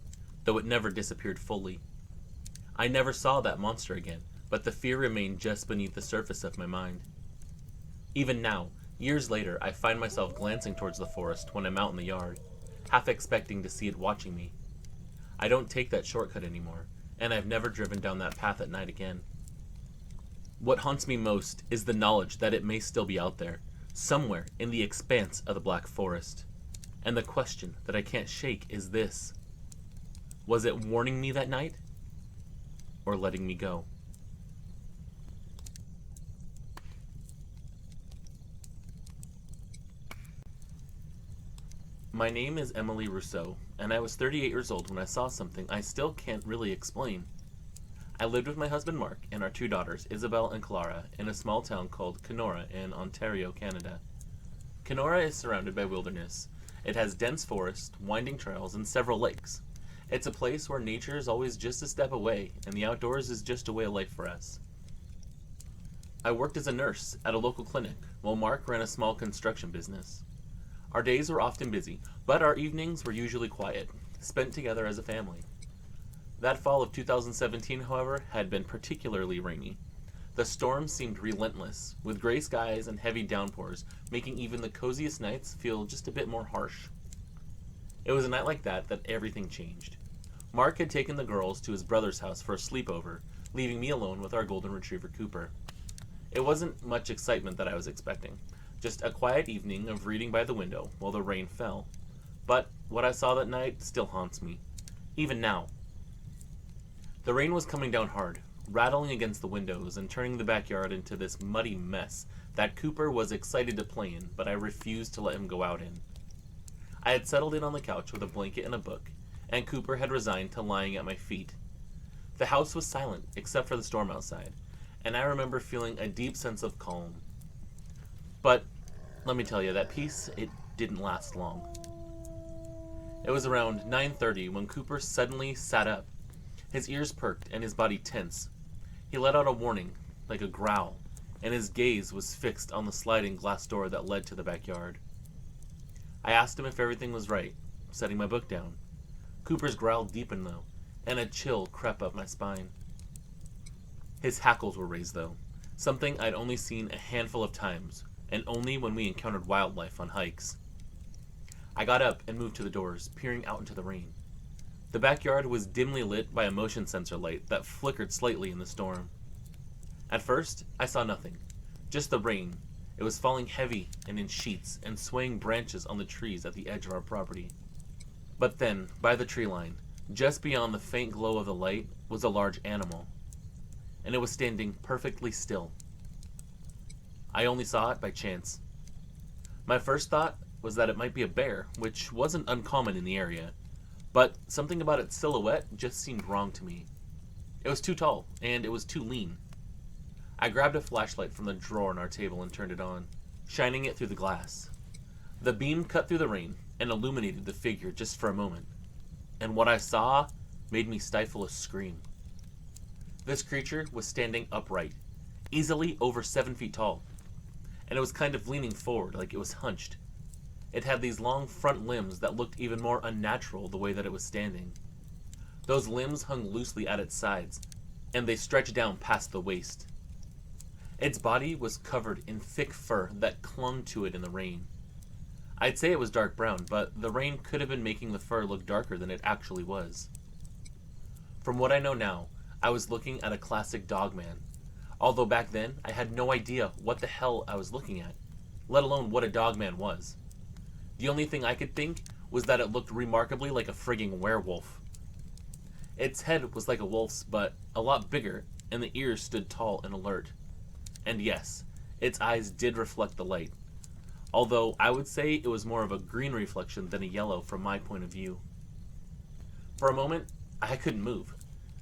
though it never disappeared fully. I never saw that monster again, but the fear remained just beneath the surface of my mind. Even now, years later, I find myself glancing towards the forest when I'm out in the yard, half expecting to see it watching me. I don't take that shortcut anymore, and I've never driven down that path at night again. What haunts me most is the knowledge that it may still be out there, somewhere in the expanse of the Black Forest. And the question that I can't shake is this: was it warning me that night, or letting me go? My name is Emily Rousseau, and I was 38 years old when I saw something I still can't really explain. I lived with my husband Mark and our two daughters, Isabel and Clara, in a small town called Kenora in Ontario, Canada. Kenora is surrounded by wilderness. It has dense forest, winding trails, and several lakes. It's a place where nature is always just a step away, and the outdoors is just a way of life for us. I worked as a nurse at a local clinic, while Mark ran a small construction business. Our days were often busy, but our evenings were usually quiet, spent together as a family. That fall of 2017, however, had been particularly rainy. The storm seemed relentless, with gray skies and heavy downpours, making even the coziest nights feel just a bit more harsh. It was a night like that everything changed. Mark had taken the girls to his brother's house for a sleepover, leaving me alone with our golden retriever Cooper. It wasn't much excitement that I was expecting, just a quiet evening of reading by the window while the rain fell. But what I saw that night still haunts me, even now. The rain was coming down hard, rattling against the windows and turning the backyard into this muddy mess that Cooper was excited to play in, but I refused to let him go out in. I had settled in on the couch with a blanket and a book, and Cooper had resigned to lying at my feet. The house was silent, except for the storm outside, and I remember feeling a deep sense of calm. But, let me tell you, that peace, it didn't last long. It was around 9:30 when Cooper suddenly sat up. His ears perked and his body tense. He let out a warning, like a growl, and his gaze was fixed on the sliding glass door that led to the backyard. I asked him if everything was right, setting my book down. Cooper's growl deepened, though, and a chill crept up my spine. His hackles were raised, though, something I'd only seen a handful of times, and only when we encountered wildlife on hikes. I got up and moved to the doors, peering out into the rain. The backyard was dimly lit by a motion sensor light that flickered slightly in the storm. At first, I saw nothing, just the rain. It was falling heavy and in sheets and swaying branches on the trees at the edge of our property. But then, by the tree line, just beyond the faint glow of the light, was a large animal, and it was standing perfectly still. I only saw it by chance. My first thought was that it might be a bear, which wasn't uncommon in the area. But something about its silhouette just seemed wrong to me. It was too tall, and it was too lean. I grabbed a flashlight from the drawer on our table and turned it on, shining it through the glass. The beam cut through the rain and illuminated the figure just for a moment, and what I saw made me stifle a scream. This creature was standing upright, easily over 7 feet tall, and it was kind of leaning forward like it was hunched. It had these long front limbs that looked even more unnatural the way that it was standing. Those limbs hung loosely at its sides, and they stretched down past the waist. Its body was covered in thick fur that clung to it in the rain. I'd say it was dark brown, but the rain could have been making the fur look darker than it actually was. From what I know now, I was looking at a classic Dogman, although back then I had no idea what the hell I was looking at, let alone what a Dogman was. The only thing I could think was that it looked remarkably like a frigging werewolf. Its head was like a wolf's, but a lot bigger, and the ears stood tall and alert. And yes, its eyes did reflect the light, although I would say it was more of a green reflection than a yellow from my point of view. For a moment, I couldn't move.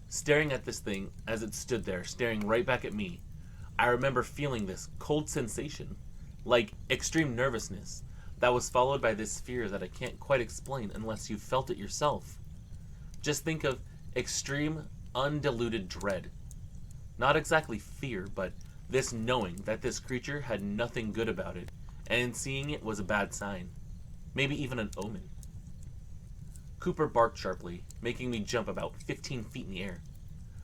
Staring at this thing as it stood there, staring right back at me, I remember feeling this cold sensation, like extreme nervousness, that was followed by this fear that I can't quite explain unless you've felt it yourself. Just think of extreme, undiluted dread. Not exactly fear, but this knowing that this creature had nothing good about it, and seeing it was a bad sign. Maybe even an omen. Cooper barked sharply, making me jump about 15 feet in the air.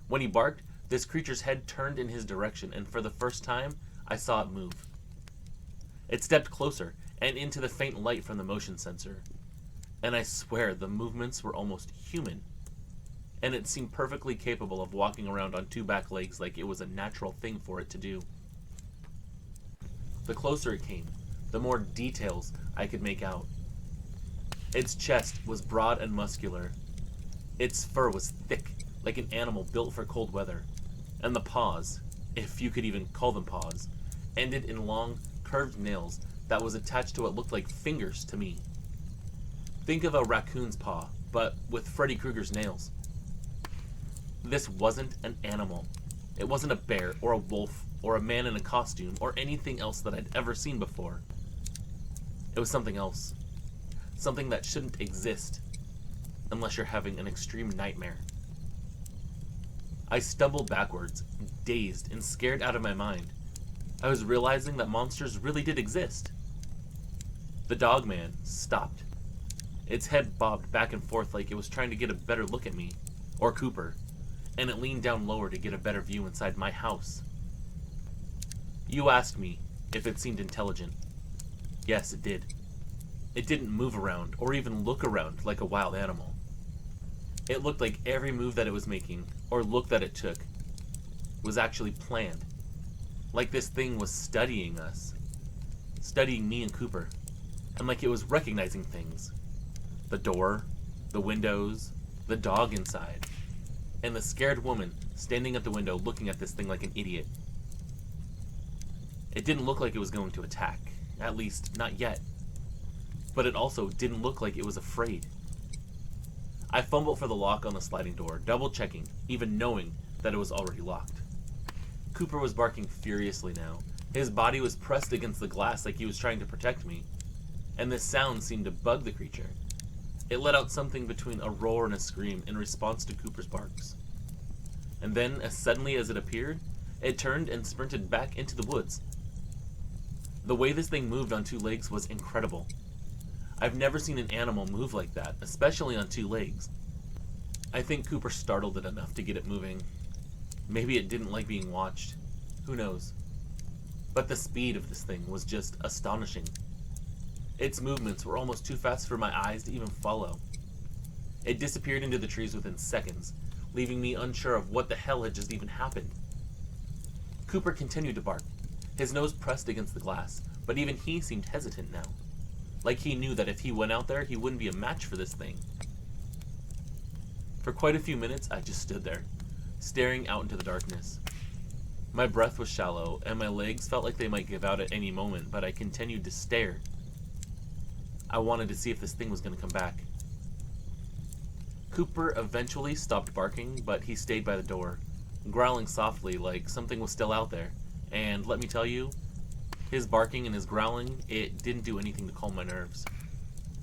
When he barked, this creature's head turned in his direction, and for the first time, I saw it move. It stepped closer, and into the faint light from the motion sensor. And I swear the movements were almost human. And it seemed perfectly capable of walking around on two back legs like it was a natural thing for it to do. The closer it came, the more details I could make out. Its chest was broad and muscular. Its fur was thick, like an animal built for cold weather. And the paws, if you could even call them paws, ended in long, curved nails that was attached to what looked like fingers to me. Think of a raccoon's paw, but with Freddy Krueger's nails. This wasn't an animal. It wasn't a bear or a wolf or a man in a costume or anything else that I'd ever seen before. It was something else. Something that shouldn't exist unless you're having an extreme nightmare. I stumbled backwards, dazed and scared out of my mind. I was realizing that monsters really did exist. The Dogman stopped. Its head bobbed back and forth like it was trying to get a better look at me, or Cooper, and it leaned down lower to get a better view inside my house. You asked me if it seemed intelligent. Yes, it did. It didn't move around or even look around like a wild animal. It looked like every move that it was making, or look that it took, was actually planned. Like this thing was studying us. Studying me and Cooper. And like it was recognizing things. The door, the windows, the dog inside, and the scared woman standing at the window looking at this thing like an idiot. It didn't look like it was going to attack, at least not yet. But it also didn't look like it was afraid. I fumbled for the lock on the sliding door, double checking, even knowing that it was already locked. Cooper was barking furiously now. His body was pressed against the glass like he was trying to protect me, and this sound seemed to bug the creature. It let out something between a roar and a scream in response to Cooper's barks. And then, as suddenly as it appeared, it turned and sprinted back into the woods. The way this thing moved on two legs was incredible. I've never seen an animal move like that, especially on two legs. I think Cooper startled it enough to get it moving. Maybe it didn't like being watched. Who knows? But the speed of this thing was just astonishing. Its movements were almost too fast for my eyes to even follow. It disappeared into the trees within seconds, leaving me unsure of what the hell had just even happened. Cooper continued to bark, his nose pressed against the glass, but even he seemed hesitant now. Like he knew that if he went out there, he wouldn't be a match for this thing. For quite a few minutes, I just stood there, staring out into the darkness. My breath was shallow, and my legs felt like they might give out at any moment, but I continued to stare. I wanted to see if this thing was going to come back. Cooper eventually stopped barking, but he stayed by the door, growling softly like something was still out there. And let me tell you, his barking and his growling, it didn't do anything to calm my nerves.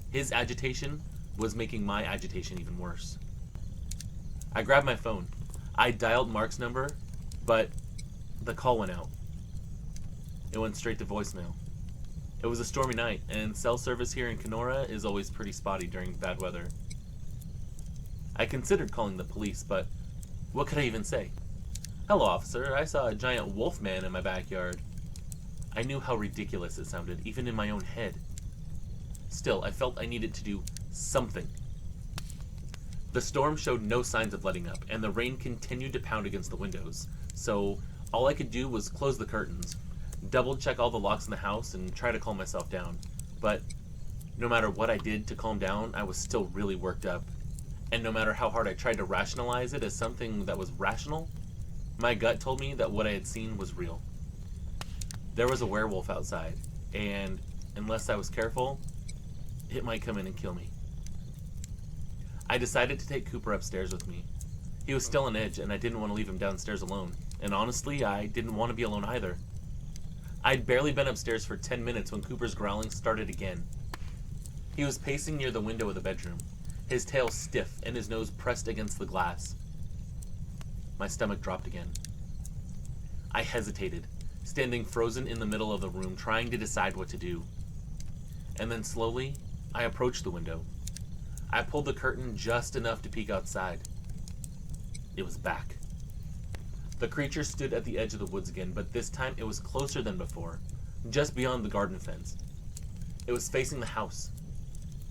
His agitation was making my agitation even worse. I grabbed my phone. I dialed Mark's number, but the call went out. It went straight to voicemail. It was a stormy night, and cell service here in Kenora is always pretty spotty during bad weather. I considered calling the police, but what could I even say? "Hello, officer. I saw a giant wolf man in my backyard." I knew how ridiculous it sounded, even in my own head. Still, I felt I needed to do something. The storm showed no signs of letting up, and the rain continued to pound against the windows, so all I could do was close the curtains, double-check all the locks in the house, and try to calm myself down. But no matter what I did to calm down, I was still really worked up. And no matter how hard I tried to rationalize it as something that was rational, my gut told me that what I had seen was real. There was a werewolf outside, and unless I was careful, it might come in and kill me. I decided to take Cooper upstairs with me. He was still on edge, and I didn't want to leave him downstairs alone. And honestly, I didn't want to be alone either. I'd barely been upstairs for 10 minutes when Cooper's growling started again. He was pacing near the window of the bedroom, his tail stiff and his nose pressed against the glass. My stomach dropped again. I hesitated, standing frozen in the middle of the room, trying to decide what to do. And then slowly, I approached the window. I pulled the curtain just enough to peek outside. It was back. The creature stood at the edge of the woods again, but this time it was closer than before, just beyond the garden fence. It was facing the house,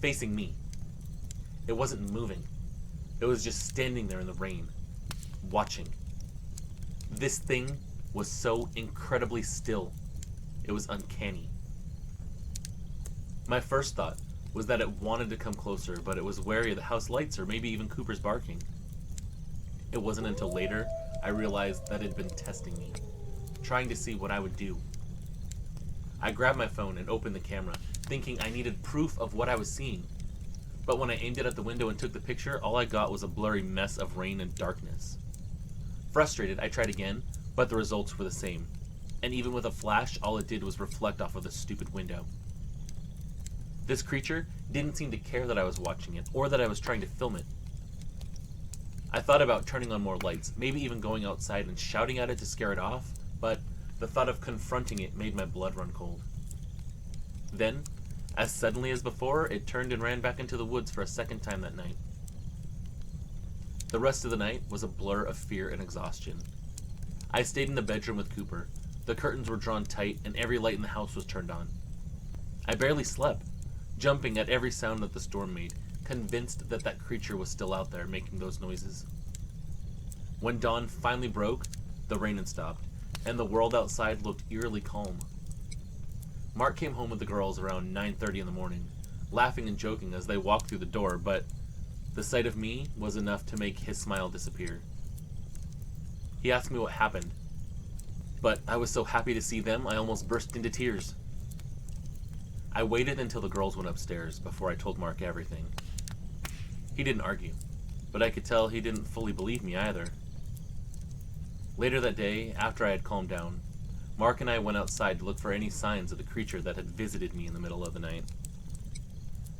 facing me. It wasn't moving. It was just standing there in the rain, watching. This thing was so incredibly still. It was uncanny. My first thought was that it wanted to come closer, but it was wary of the house lights or maybe even Cooper's barking. It wasn't until later I realized that it had been testing me, trying to see what I would do. I grabbed my phone and opened the camera, thinking I needed proof of what I was seeing. But when I aimed it at the window and took the picture, all I got was a blurry mess of rain and darkness. Frustrated, I tried again, but the results were the same. And even with a flash, all it did was reflect off of the stupid window. This creature didn't seem to care that I was watching it, or that I was trying to film it. I thought about turning on more lights, maybe even going outside and shouting at it to scare it off, but the thought of confronting it made my blood run cold. Then, as suddenly as before, it turned and ran back into the woods for a second time that night. The rest of the night was a blur of fear and exhaustion. I stayed in the bedroom with Cooper. The curtains were drawn tight, and every light in the house was turned on. I barely slept, jumping at every sound that the storm made, convinced that that creature was still out there making those noises. When dawn finally broke, the rain had stopped, and the world outside looked eerily calm. Mark came home with the girls around 9:30 in the morning, laughing and joking as they walked through the door, but the sight of me was enough to make his smile disappear. He asked me what happened, but I was so happy to see them I almost burst into tears. I waited until the girls went upstairs before I told Mark everything. He didn't argue, but I could tell he didn't fully believe me either. Later that day, after I had calmed down, Mark and I went outside to look for any signs of the creature that had visited me in the middle of the night.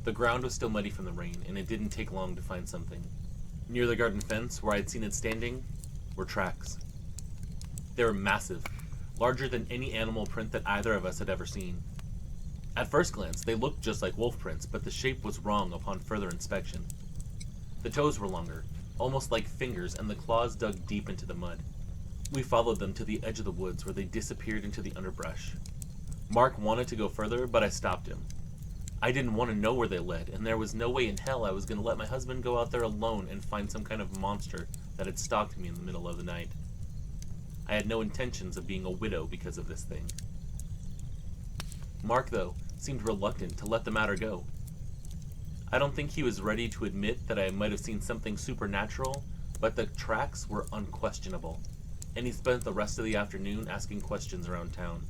The ground was still muddy from the rain, and it didn't take long to find something. Near the garden fence, where I had seen it standing, were tracks. They were massive, larger than any animal print that either of us had ever seen. At first glance, they looked just like wolf prints, but the shape was wrong upon further inspection. The toes were longer, almost like fingers, and the claws dug deep into the mud. We followed them to the edge of the woods where they disappeared into the underbrush. Mark wanted to go further, but I stopped him. I didn't want to know where they led, and there was no way in hell I was going to let my husband go out there alone and find some kind of monster that had stalked me in the middle of the night. I had no intentions of being a widow because of this thing. Mark, though, seemed reluctant to let the matter go. I don't think he was ready to admit that I might have seen something supernatural, but the tracks were unquestionable, and he spent the rest of the afternoon asking questions around town.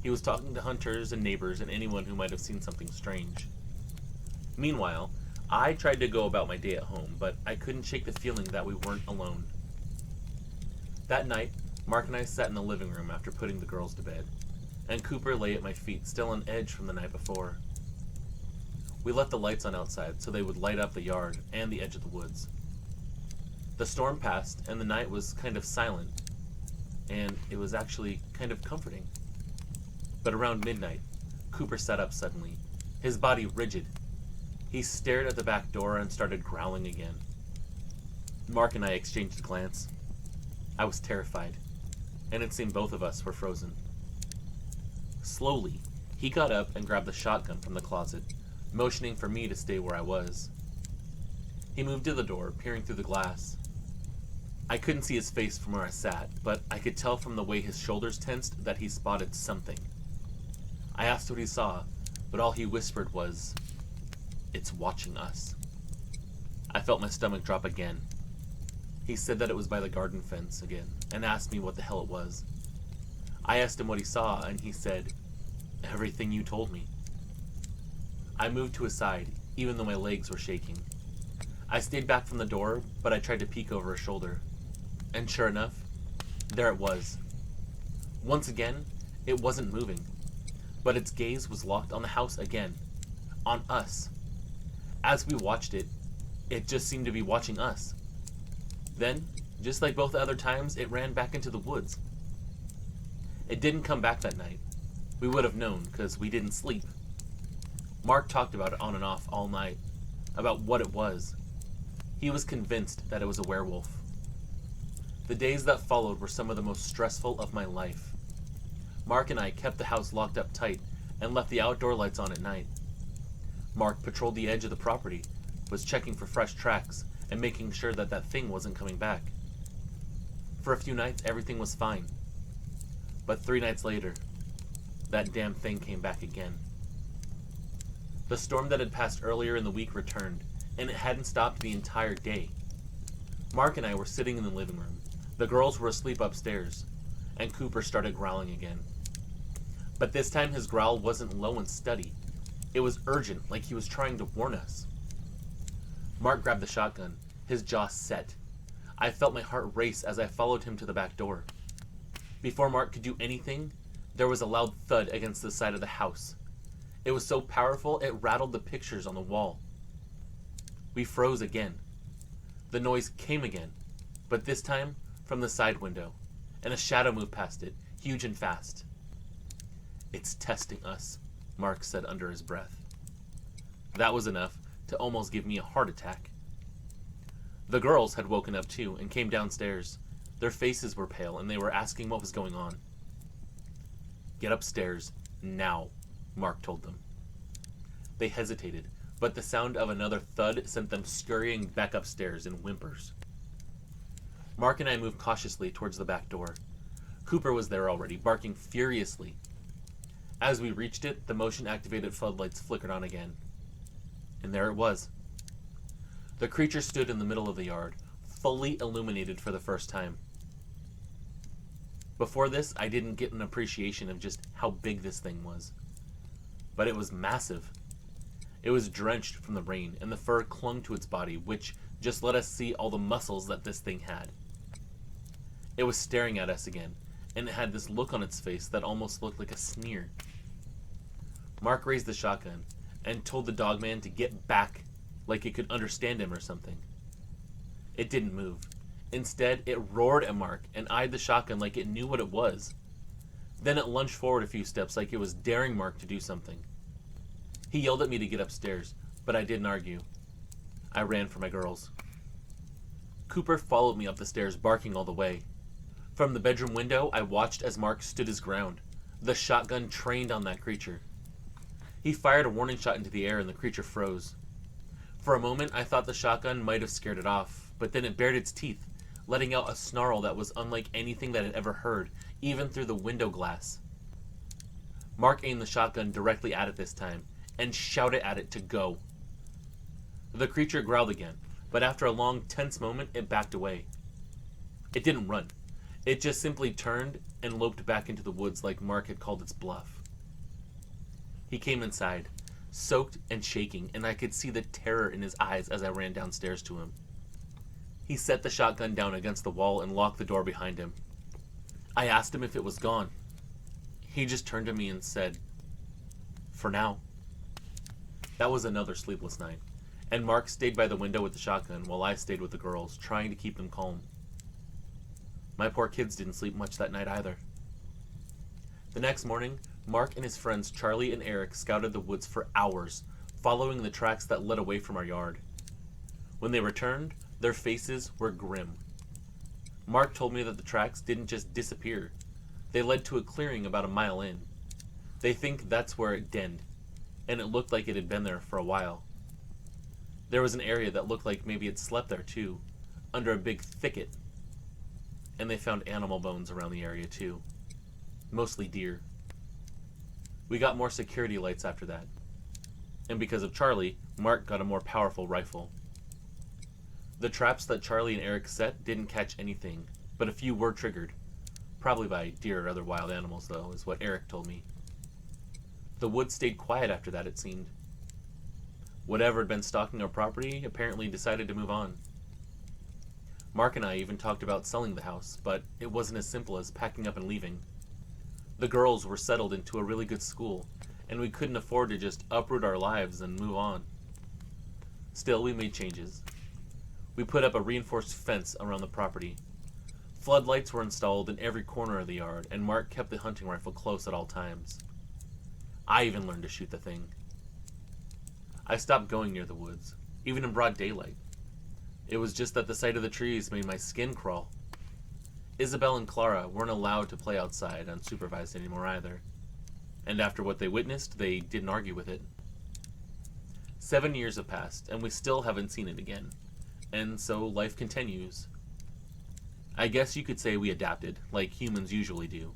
He was talking to hunters and neighbors and anyone who might have seen something strange. Meanwhile, I tried to go about my day at home, but I couldn't shake the feeling that we weren't alone. That night, Mark and I sat in the living room after putting the girls to bed, and Cooper lay at my feet, still on edge from the night before. We left the lights on outside so they would light up the yard and the edge of the woods. The storm passed, and the night was kind of silent, and it was actually kind of comforting. But around midnight, Cooper sat up suddenly, his body rigid. He stared at the back door and started growling again. Mark and I exchanged a glance. I was terrified, and it seemed both of us were frozen. Slowly, he got up and grabbed the shotgun from the closet, motioning for me to stay where I was. He moved to the door, peering through the glass. I couldn't see his face from where I sat, but I could tell from the way his shoulders tensed that he spotted something. I asked what he saw, but all he whispered was, "It's watching us." I felt my stomach drop again. He said that it was by the garden fence again, and asked me what the hell it was. I asked him what he saw, and he said, "Everything you told me." I moved to his side, even though my legs were shaking. I stayed back from the door, but I tried to peek over his shoulder. And sure enough, there it was. Once again, it wasn't moving, but its gaze was locked on the house again. On us. As we watched it, it just seemed to be watching us. Then, just like both other times, it ran back into the woods. It didn't come back that night. We would have known, because we didn't sleep. Mark talked about it on and off all night, about what it was. He was convinced that it was a werewolf. The days that followed were some of the most stressful of my life. Mark and I kept the house locked up tight and left the outdoor lights on at night. Mark patrolled the edge of the property, was checking for fresh tracks, and making sure that that thing wasn't coming back. For a few nights, everything was fine. But 3 nights later, that damn thing came back again. The storm that had passed earlier in the week returned, and it hadn't stopped the entire day. Mark and I were sitting in the living room. The girls were asleep upstairs, and Cooper started growling again. But this time his growl wasn't low and steady. It was urgent, like he was trying to warn us. Mark grabbed the shotgun, his jaw set. I felt my heart race as I followed him to the back door. Before Mark could do anything, there was a loud thud against the side of the house. It was so powerful it rattled the pictures on the wall. We froze again. The noise came again, but this time from the side window, and a shadow moved past it, huge and fast. "It's testing us," Mark said under his breath. That was enough to almost give me a heart attack. The girls had woken up too and came downstairs. Their faces were pale and they were asking what was going on. "Get upstairs, now," Mark told them. They hesitated, but the sound of another thud sent them scurrying back upstairs in whimpers. Mark and I moved cautiously towards the back door. Cooper was there already, barking furiously. As we reached it, the motion-activated floodlights flickered on again. And there it was. The creature stood in the middle of the yard, fully illuminated for the first time. Before this, I didn't get an appreciation of just how big this thing was. But it was massive. It was drenched from the rain, and the fur clung to its body, which just let us see all the muscles that this thing had. It was staring at us again, and it had this look on its face that almost looked like a sneer. Mark raised the shotgun, and told the Dogman to get back, like it could understand him or something. It didn't move. Instead, it roared at Mark, and eyed the shotgun like it knew what it was. Then it lunged forward a few steps like it was daring Mark to do something. He yelled at me to get upstairs, but I didn't argue. I ran for my girls. Cooper followed me up the stairs, barking all the way. From the bedroom window, I watched as Mark stood his ground, the shotgun trained on that creature. He fired a warning shot into the air and the creature froze. For a moment, I thought the shotgun might have scared it off, but then it bared its teeth, letting out a snarl that was unlike anything that I'd ever heard, even through the window glass. Mark aimed the shotgun directly at it this time, and shouted at it to go. The creature growled again, but after a long, tense moment, it backed away. It didn't run. It just simply turned and loped back into the woods like Mark had called its bluff. He came inside, soaked and shaking, and I could see the terror in his eyes as I ran downstairs to him. He set the shotgun down against the wall and locked the door behind him. I asked him if it was gone. He just turned to me and said, "For now." That was another sleepless night, and Mark stayed by the window with the shotgun while I stayed with the girls, trying to keep them calm. My poor kids didn't sleep much that night either. The next morning, Mark and his friends Charlie and Eric scouted the woods for hours, following the tracks that led away from our yard. When they returned, their faces were grim. Mark told me that the tracks didn't just disappear. They led to a clearing about a mile in. They think that's where it denned, and it looked like it had been there for a while. There was an area that looked like maybe it slept there too, under a big thicket. And they found animal bones around the area too. Mostly deer. We got more security lights after that. And because of Charlie, Mark got a more powerful rifle. The traps that Charlie and Eric set didn't catch anything, but a few were triggered. Probably by deer or other wild animals, though, is what Eric told me. The woods stayed quiet after that, it seemed. Whatever had been stalking our property apparently decided to move on. Mark and I even talked about selling the house, but it wasn't as simple as packing up and leaving. The girls were settled into a really good school, and we couldn't afford to just uproot our lives and move on. Still, we made changes. We put up a reinforced fence around the property. Floodlights were installed in every corner of the yard, and Mark kept the hunting rifle close at all times. I even learned to shoot the thing. I stopped going near the woods, even in broad daylight. It was just that the sight of the trees made my skin crawl. Isabel and Clara weren't allowed to play outside unsupervised anymore either. And after what they witnessed, they didn't argue with it. 7 years have passed, and we still haven't seen it again. And so life continues. I guess you could say we adapted, like humans usually do,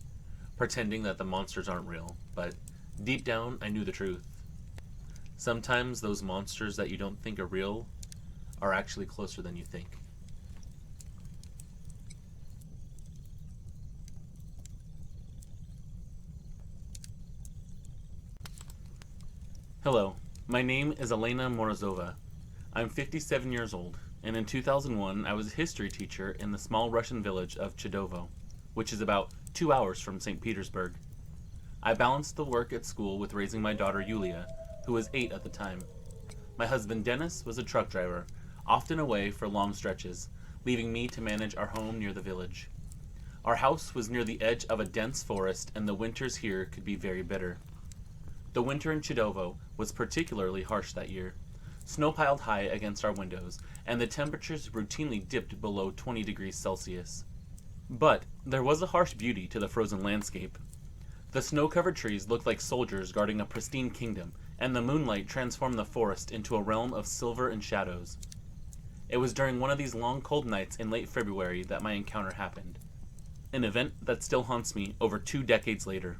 pretending that the monsters aren't real, but deep down, I knew the truth. Sometimes those monsters that you don't think are real are actually closer than you think. Hello, my name is Elena Morozova. I'm 57 years old, and in 2001 I was a history teacher in the small Russian village of Chidovo, which is about 2 hours from St. Petersburg. I balanced the work at school with raising my daughter Yulia, who was 8 at the time. My husband Dennis was a truck driver, often away for long stretches, leaving me to manage our home near the village. Our house was near the edge of a dense forest, and the winters here could be very bitter. The winter in Chidovo was particularly harsh that year. Snow piled high against our windows, and the temperatures routinely dipped below 20 degrees Celsius. But there was a harsh beauty to the frozen landscape. The snow-covered trees looked like soldiers guarding a pristine kingdom, and the moonlight transformed the forest into a realm of silver and shadows. It was during one of these long cold nights in late February that my encounter happened. An event that still haunts me over 2 decades later.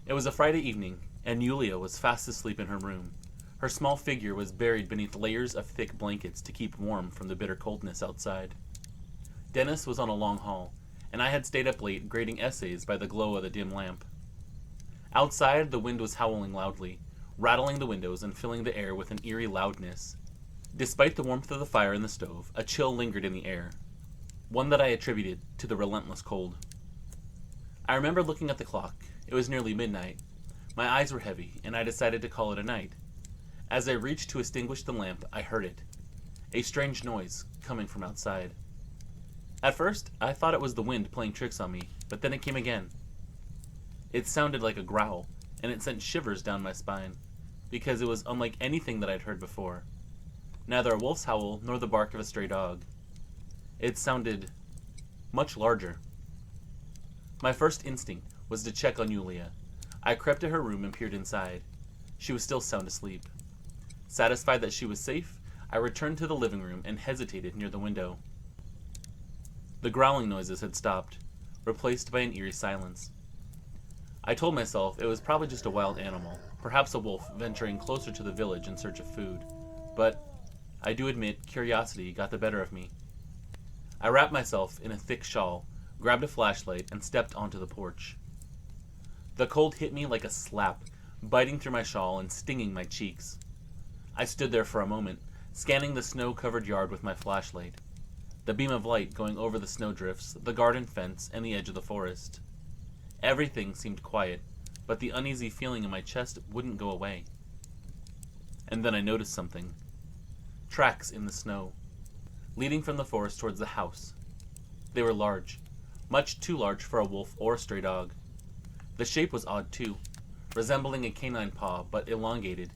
It was a Friday evening, and Yulia was fast asleep in her room. Her small figure was buried beneath layers of thick blankets to keep warm from the bitter coldness outside. Dennis was on a long haul, and I had stayed up late grading essays by the glow of the dim lamp. Outside, the wind was howling loudly, rattling the windows and filling the air with an eerie loudness. Despite the warmth of the fire in the stove, a chill lingered in the air, one that I attributed to the relentless cold. I remember looking at the clock. It was nearly midnight. My eyes were heavy, and I decided to call it a night. As I reached to extinguish the lamp, I heard it. A strange noise coming from outside. At first, I thought it was the wind playing tricks on me, but then it came again. It sounded like a growl, and it sent shivers down my spine, because it was unlike anything that I'd heard before. Neither a wolf's howl nor the bark of a stray dog. It sounded much larger. My first instinct was to check on Yulia. I crept to her room and peered inside. She was still sound asleep. Satisfied that she was safe, I returned to the living room and hesitated near the window. The growling noises had stopped, replaced by an eerie silence. I told myself it was probably just a wild animal, perhaps a wolf venturing closer to the village in search of food, but I do admit curiosity got the better of me. I wrapped myself in a thick shawl, grabbed a flashlight, and stepped onto the porch. The cold hit me like a slap, biting through my shawl and stinging my cheeks. I stood there for a moment, scanning the snow-covered yard with my flashlight, the beam of light going over the snowdrifts, the garden fence, and the edge of the forest. Everything seemed quiet, but the uneasy feeling in my chest wouldn't go away. And then I noticed something. Tracks in the snow, leading from the forest towards the house. They were large, much too large for a wolf or a stray dog. The shape was odd too, resembling a canine paw but elongated,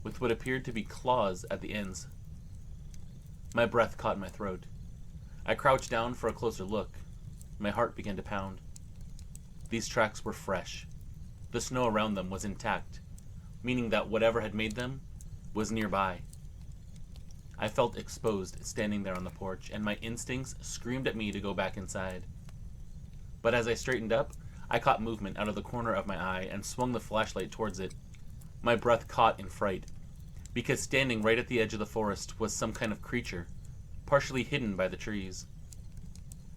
with what appeared to be claws at the ends. My breath caught in my throat. I crouched down for a closer look. My heart began to pound. These tracks were fresh. The snow around them was intact, meaning that whatever had made them was nearby. I felt exposed standing there on the porch, and my instincts screamed at me to go back inside. But as I straightened up, I caught movement out of the corner of my eye and swung the flashlight towards it. My breath caught in fright, because standing right at the edge of the forest was some kind of creature, partially hidden by the trees.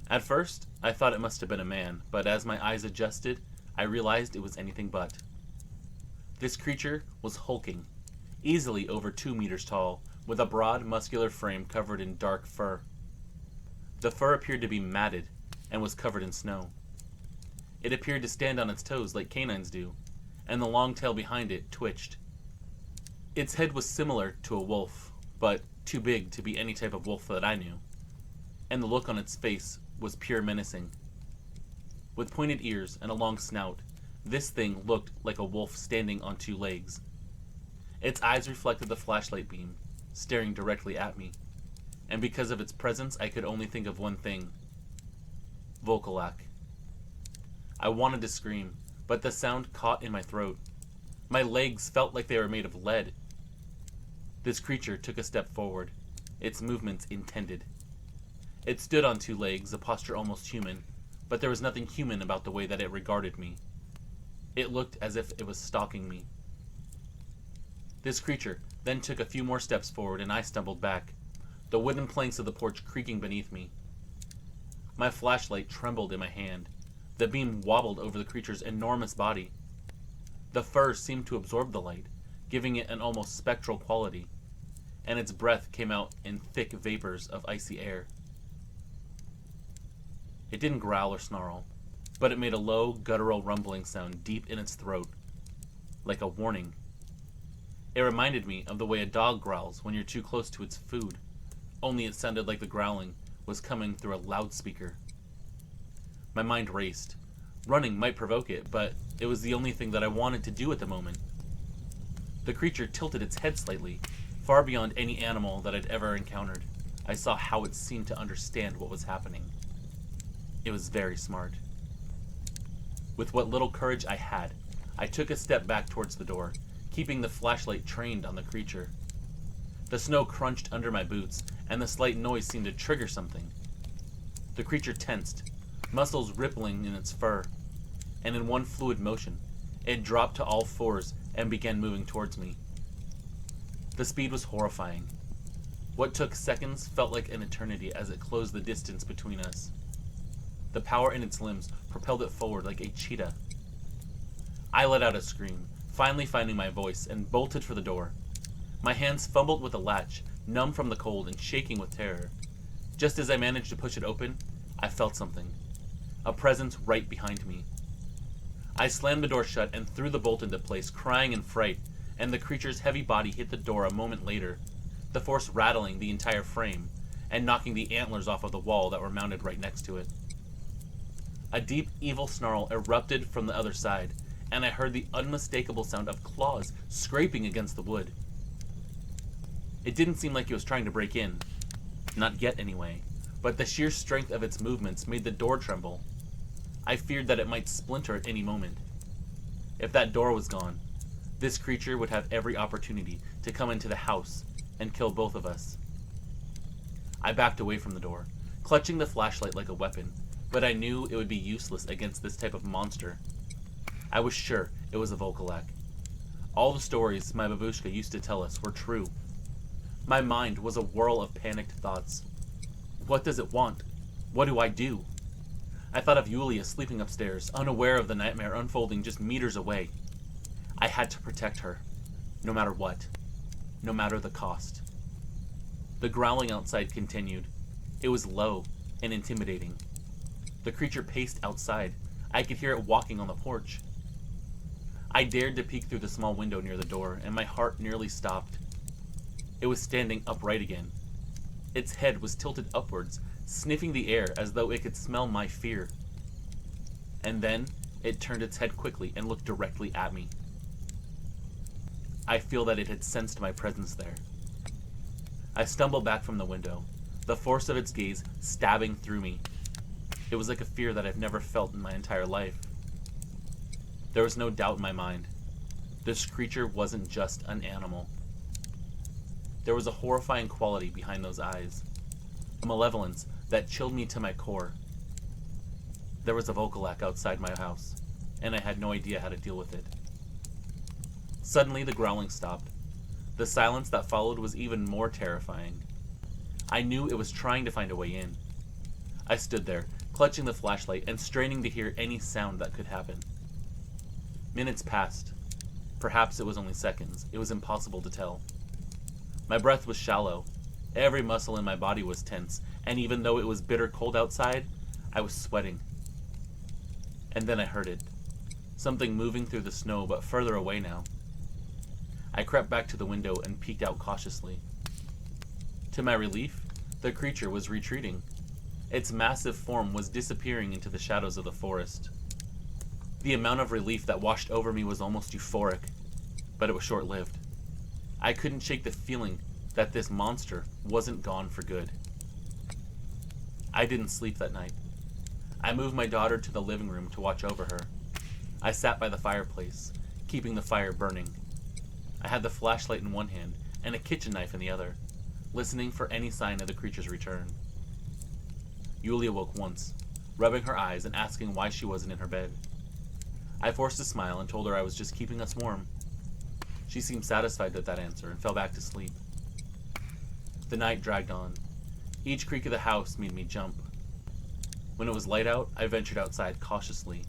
At first, I thought it must have been a man, but as my eyes adjusted, I realized it was anything but. This creature was hulking, easily over 2 meters tall, with a broad, muscular frame covered in dark fur. The fur appeared to be matted and was covered in snow. It appeared to stand on its toes like canines do, and the long tail behind it twitched. Its head was similar to a wolf, but too big to be any type of wolf that I knew, and the look on its face was pure menacing. With pointed ears and a long snout, this thing looked like a wolf standing on 2 legs. Its eyes reflected the flashlight beam, staring directly at me, and because of its presence I could only think of one thing: Volkolak. I wanted to scream, but the sound caught in my throat. My legs felt like they were made of lead. This creature took a step forward, its movements intended. It stood on 2 legs, a posture almost human, but there was nothing human about the way that it regarded me. It looked as if it was stalking me. This creature then took a few more steps forward and I stumbled back, the wooden planks of the porch creaking beneath me. My flashlight trembled in my hand. The beam wobbled over the creature's enormous body. The fur seemed to absorb the light, giving it an almost spectral quality, and its breath came out in thick vapors of icy air. It didn't growl or snarl, but it made a low, guttural rumbling sound deep in its throat, like a warning. It reminded me of the way a dog growls when you're too close to its food, only it sounded like the growling was coming through a loudspeaker. My mind raced. Running might provoke it, but it was the only thing that I wanted to do at the moment. The creature tilted its head slightly, far beyond any animal that I'd ever encountered. I saw how it seemed to understand what was happening. It was very smart. With what little courage I had, I took a step back towards the door, keeping the flashlight trained on the creature. The snow crunched under my boots, and the slight noise seemed to trigger something. The creature tensed, muscles rippling in its fur, and in one fluid motion, it dropped to all 4s and began moving towards me. The speed was horrifying. What took seconds felt like an eternity as it closed the distance between us. The power in its limbs propelled it forward like a cheetah. I let out a scream, finally finding my voice, and bolted for the door. My hands fumbled with the latch, numb from the cold and shaking with terror. Just as I managed to push it open, I felt something. A presence right behind me. I slammed the door shut and threw the bolt into place, crying in fright, and the creature's heavy body hit the door a moment later, the force rattling the entire frame and knocking the antlers off of the wall that were mounted right next to it. A deep, evil snarl erupted from the other side, and I heard the unmistakable sound of claws scraping against the wood. It didn't seem like it was trying to break in. Not yet, anyway. But the sheer strength of its movements made the door tremble. I feared that it might splinter at any moment. If that door was gone, this creature would have every opportunity to come into the house and kill both of us. I backed away from the door, clutching the flashlight like a weapon, but I knew it would be useless against this type of monster. I was sure it was a Volkolak. All the stories my babushka used to tell us were true. My mind was a whirl of panicked thoughts. What does it want? What do I do? I thought of Yulia sleeping upstairs, unaware of the nightmare unfolding just meters away. I had to protect her, no matter what, no matter the cost. The growling outside continued. It was low and intimidating. The creature paced outside. I could hear it walking on the porch. I dared to peek through the small window near the door, and my heart nearly stopped. It was standing upright again. Its head was tilted upwards, sniffing the air as though it could smell my fear. And then it turned its head quickly and looked directly at me. I feel that it had sensed my presence there. I stumbled back from the window. the force of its gaze stabbing through me. It was like a fear that I've never felt in my entire life. There was no doubt in my mind. This creature wasn't just an animal. There was a horrifying quality behind those eyes, a malevolence that chilled me to my core. There was a Vokalak outside my house, and I had no idea how to deal with it. Suddenly the growling stopped. The silence that followed was even more terrifying. I knew it was trying to find a way in. I stood there, clutching the flashlight and straining to hear any sound that could happen. Minutes passed. Perhaps it was only seconds. It was impossible to tell. My breath was shallow. Every muscle in my body was tense, and even though it was bitter cold outside, I was sweating. And then I heard it. Something moving through the snow, but further away now. I crept back to the window and peeked out cautiously. To my relief, the creature was retreating. Its massive form was disappearing into the shadows of the forest. The amount of relief that washed over me was almost euphoric, but it was short-lived. I couldn't shake the feeling that this monster wasn't gone for good. I didn't sleep that night. I moved my daughter to the living room to watch over her. I sat by the fireplace, keeping the fire burning. I had the flashlight in one hand and a kitchen knife in the other, listening for any sign of the creature's return. Yulia woke once, rubbing her eyes and asking why she wasn't in her bed. I forced a smile and told her I was just keeping us warm. She seemed satisfied with that answer and fell back to sleep. The night dragged on. Each creak of the house made me jump. When it was light out, I ventured outside cautiously.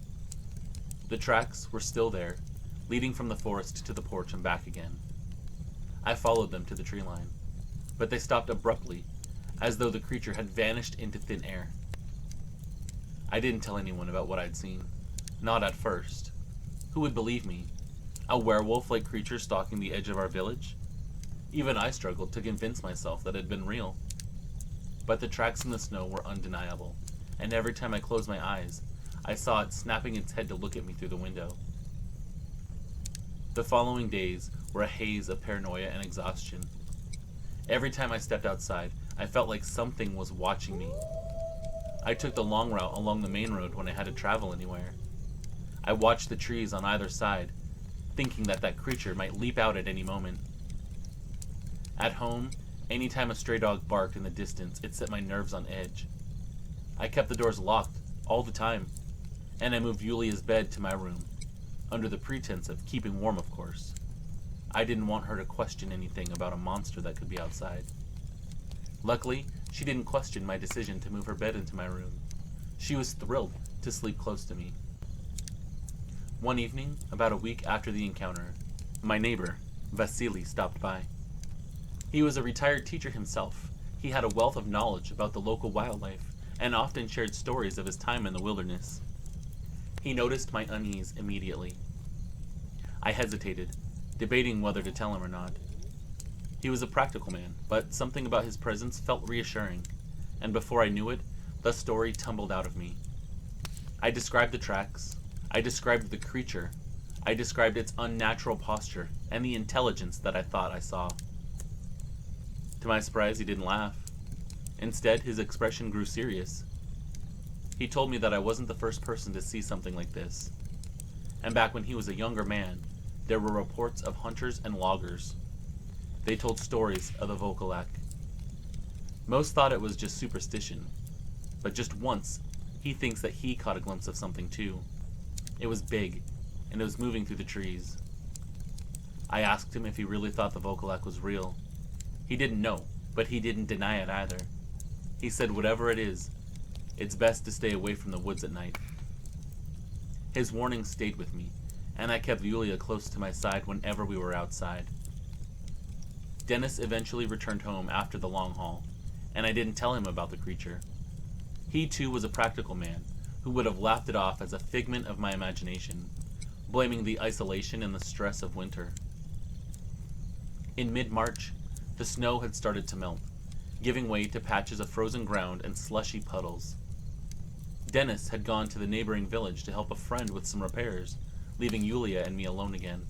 The tracks were still there, leading from the forest to the porch and back again. I followed them to the tree line, but they stopped abruptly, as though the creature had vanished into thin air. I didn't tell anyone about what I'd seen. Not at first. Who would believe me? A werewolf-like creature stalking the edge of our village? Even I struggled to convince myself that it had been real. But the tracks in the snow were undeniable, and every time I closed my eyes, I saw it snapping its head to look at me through the window. The following days were a haze of paranoia and exhaustion. Every time I stepped outside, I felt like something was watching me. I took the long route along the main road when I had to travel anywhere. I watched the trees on either side, thinking that that creature might leap out at any moment. At home, anytime a stray dog barked in the distance, it set my nerves on edge. I kept the doors locked all the time, and I moved Yulia's bed to my room, under the pretense of keeping warm, of course. I didn't want her to question anything about a monster that could be outside. Luckily, she didn't question my decision to move her bed into my room. She was thrilled to sleep close to me. One evening, about a week after the encounter, my neighbor, Vasily, stopped by. He was a retired teacher himself. He had a wealth of knowledge about the local wildlife, and often shared stories of his time in the wilderness. He noticed my unease immediately. I hesitated, debating whether to tell him or not. He was a practical man, but something about his presence felt reassuring, and before I knew it, the story tumbled out of me. I described the tracks. I described the creature. I described its unnatural posture and the intelligence that I thought I saw. To my surprise, he didn't laugh. Instead, his expression grew serious. He told me that I wasn't the first person to see something like this. And back when he was a younger man, there were reports of hunters and loggers. They told stories of the Vokalak. Most thought it was just superstition, but just once, he thinks that he caught a glimpse of something too. It was big, and it was moving through the trees. I asked him if he really thought the Vokalak was real. He didn't know, but he didn't deny it either. He said whatever it is, it's best to stay away from the woods at night. His warning stayed with me, and I kept Yulia close to my side whenever we were outside. Dennis eventually returned home after the long haul, and I didn't tell him about the creature. He too was a practical man, who would have laughed it off as a figment of my imagination, blaming the isolation and the stress of winter. In mid-March, the snow had started to melt, giving way to patches of frozen ground and slushy puddles. Dennis had gone to the neighboring village to help a friend with some repairs, leaving Yulia and me alone again.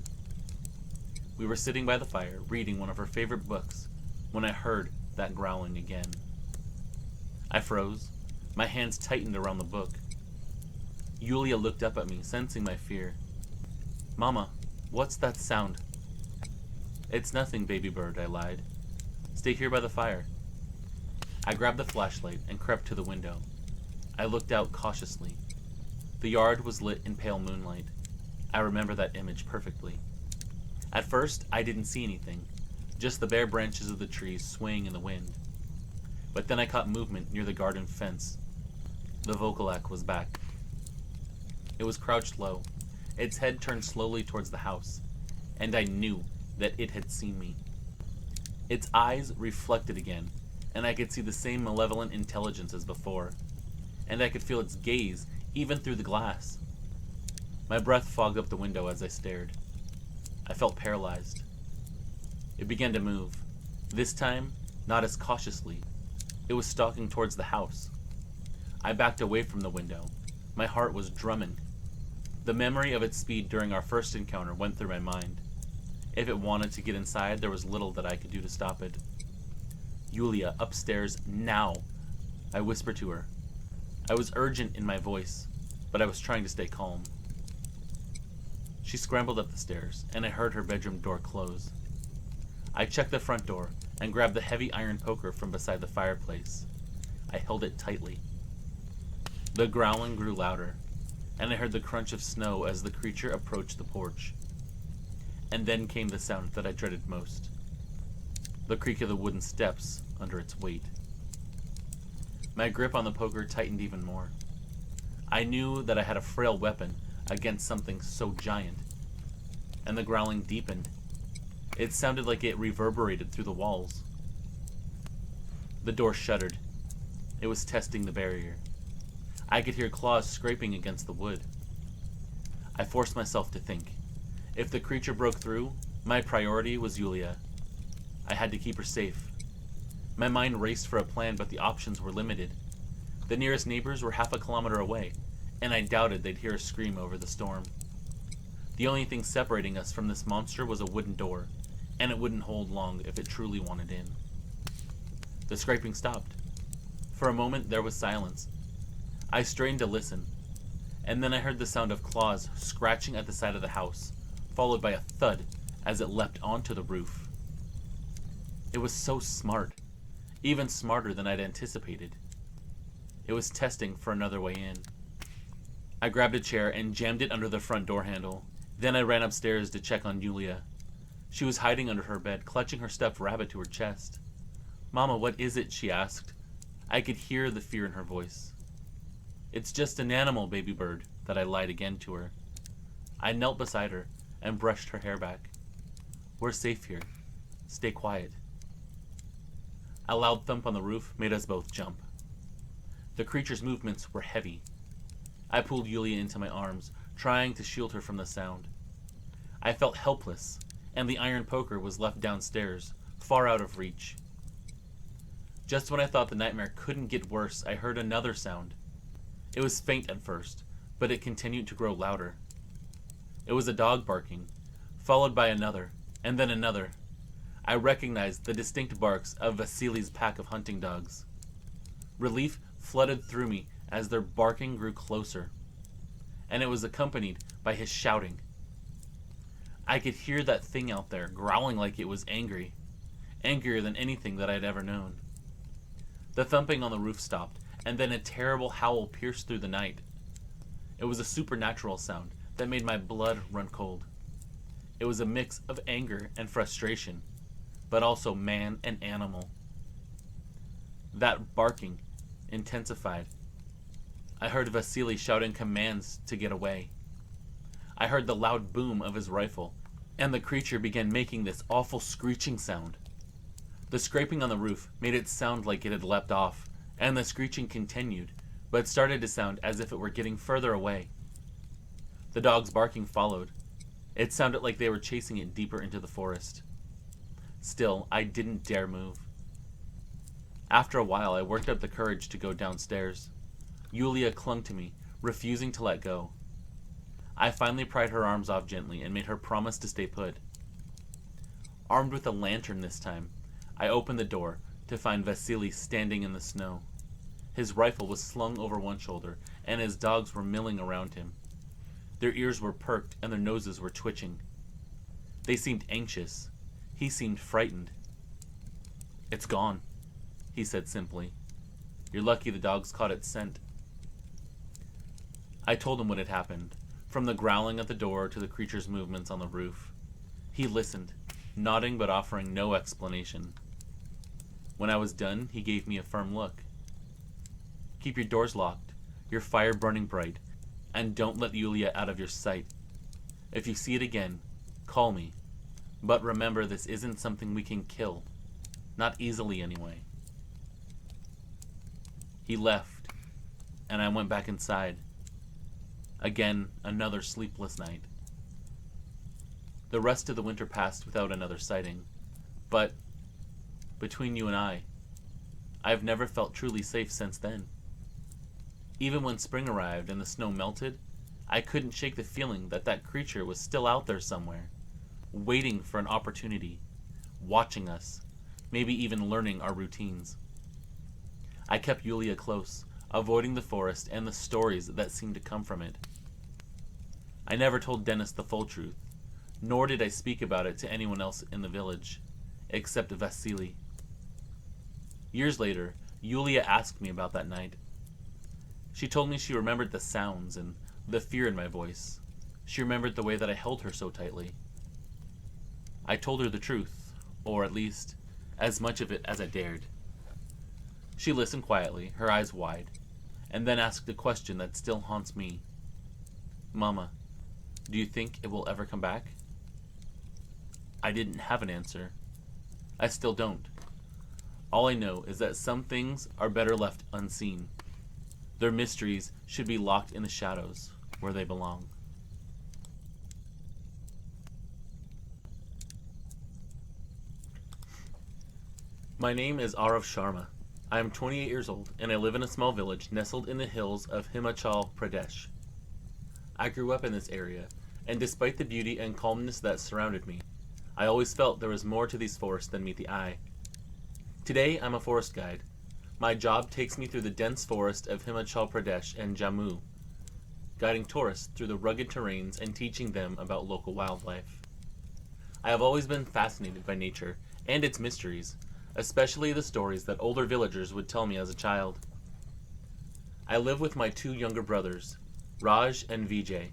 We were sitting by the fire, reading one of her favorite books, when I heard that growling again. I froze. My hands tightened around the book. Yulia looked up at me, sensing my fear. "Mama, what's that sound?" "It's nothing, baby bird," I lied. "Stay here by the fire." I grabbed the flashlight and crept to the window. I looked out cautiously. The yard was lit in pale moonlight. I remember that image perfectly. At first, I didn't see anything, just the bare branches of the trees swaying in the wind. But then I caught movement near the garden fence. The Vokalak was back. It was crouched low, its head turned slowly towards the house, and I knew that it had seen me. Its eyes reflected again, and I could see the same malevolent intelligence as before, and I could feel its gaze even through the glass. My breath fogged up the window as I stared. I felt paralyzed. It began to move, this time not as cautiously. It was stalking towards the house. I backed away from the window. My heart was drumming. The memory of its speed during our first encounter went through my mind. If it wanted to get inside, there was little that I could do to stop it. "Yulia, upstairs, now!" I whispered to her. I was urgent in my voice, but I was trying to stay calm. She scrambled up the stairs, and I heard her bedroom door close. I checked the front door and grabbed the heavy iron poker from beside the fireplace. I held it tightly. The growling grew louder, and I heard the crunch of snow as the creature approached the porch. And then came the sound that I dreaded most. The creak of the wooden steps under its weight. My grip on the poker tightened even more. I knew that I had a frail weapon against something so giant. And the growling deepened. It sounded like it reverberated through the walls. The door shuddered. It was testing the barrier. I could hear claws scraping against the wood. I forced myself to think. If the creature broke through, my priority was Yulia. I had to keep her safe. My mind raced for a plan, but the options were limited. The nearest neighbors were half a kilometer away, and I doubted they'd hear a scream over the storm. The only thing separating us from this monster was a wooden door, and it wouldn't hold long if it truly wanted in. The scraping stopped. For a moment there was silence. I strained to listen, and then I heard the sound of claws scratching at the side of the house, followed by a thud as it leapt onto the roof. It was so smart, even smarter than I'd anticipated. It was testing for another way in. I grabbed a chair and jammed it under the front door handle. Then I ran upstairs to check on Yulia. She was hiding under her bed, clutching her stuffed rabbit to her chest. "Mama, what is it?" she asked. I could hear the fear in her voice. "It's just an animal, baby bird," that I lied again to her. I knelt beside her and brushed her hair back. "We're safe here. Stay quiet." A loud thump on the roof made us both jump. The creature's movements were heavy. I pulled Yulia into my arms, trying to shield her from the sound. I felt helpless, and the iron poker was left downstairs, far out of reach. Just when I thought the nightmare couldn't get worse, I heard another sound. It was faint at first, but it continued to grow louder. It was a dog barking, followed by another, and then another. I recognized the distinct barks of Vasily's pack of hunting dogs. Relief flooded through me as their barking grew closer, and it was accompanied by his shouting. I could hear that thing out there growling like it was angry, angrier than anything that I'd ever known. The thumping on the roof stopped, and then a terrible howl pierced through the night. It was a supernatural sound that made my blood run cold. It was a mix of anger and frustration, but also man and animal. That barking intensified. I heard Vasily shouting commands to get away. I heard the loud boom of his rifle, and the creature began making this awful screeching sound. The scraping on the roof made it sound like it had leapt off, and the screeching continued, but started to sound as if it were getting further away. The dog's barking followed. It sounded like they were chasing it deeper into the forest. Still, I didn't dare move. After a while, I worked up the courage to go downstairs. Yulia clung to me, refusing to let go. I finally pried her arms off gently and made her promise to stay put. Armed with a lantern this time, I opened the door to find Vasily standing in the snow. His rifle was slung over one shoulder, and his dogs were milling around him. Their ears were perked, and their noses were twitching. They seemed anxious. He seemed frightened. "It's gone," he said simply. "You're lucky the dogs caught its scent." I told him what had happened, from the growling at the door to the creature's movements on the roof. He listened, nodding but offering no explanation. When I was done, he gave me a firm look. "Keep your doors locked, your fire burning bright, and don't let Yulia out of your sight. If you see it again, call me. But remember, this isn't something we can kill. Not easily, anyway." He left, and I went back inside. Again, another sleepless night. The rest of the winter passed without another sighting, but between you and I've never felt truly safe since then. Even when spring arrived and the snow melted, I couldn't shake the feeling that that creature was still out there somewhere, waiting for an opportunity, watching us, maybe even learning our routines. I kept Yulia close, avoiding the forest and the stories that seemed to come from it. I never told Dennis the full truth, nor did I speak about it to anyone else in the village, except Vasily. Years later, Yulia asked me about that night. She told me she remembered the sounds and the fear in my voice. She remembered the way that I held her so tightly. I told her the truth, or at least, as much of it as I dared. She listened quietly, her eyes wide, and then asked the question that still haunts me. "Mama, do you think it will ever come back?" I didn't have an answer. I still don't. All I know is that some things are better left unseen. Their mysteries should be locked in the shadows, where they belong. My name is Arav Sharma. I am 28 years old, and I live in a small village nestled in the hills of Himachal Pradesh. I grew up in this area, and despite the beauty and calmness that surrounded me, I always felt there was more to these forests than meet the eye. Today, I'm a forest guide. My job takes me through the dense forest of Himachal Pradesh and Jammu, guiding tourists through the rugged terrains and teaching them about local wildlife. I have always been fascinated by nature and its mysteries, especially the stories that older villagers would tell me as a child. I live with my two younger brothers, Raj and Vijay.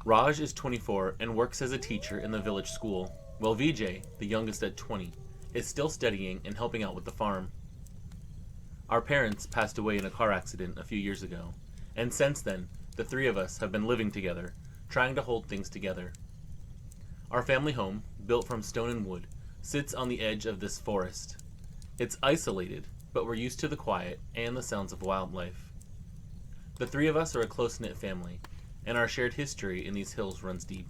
Raj is 24 and works as a teacher in the village school, while Vijay, the youngest at 20, is still studying and helping out with the farm. Our parents passed away in a car accident a few years ago, and since then, the three of us have been living together, trying to hold things together. Our family home, built from stone and wood, sits on the edge of this forest. It's isolated, but we're used to the quiet and the sounds of wildlife. The three of us are a close-knit family, and our shared history in these hills runs deep.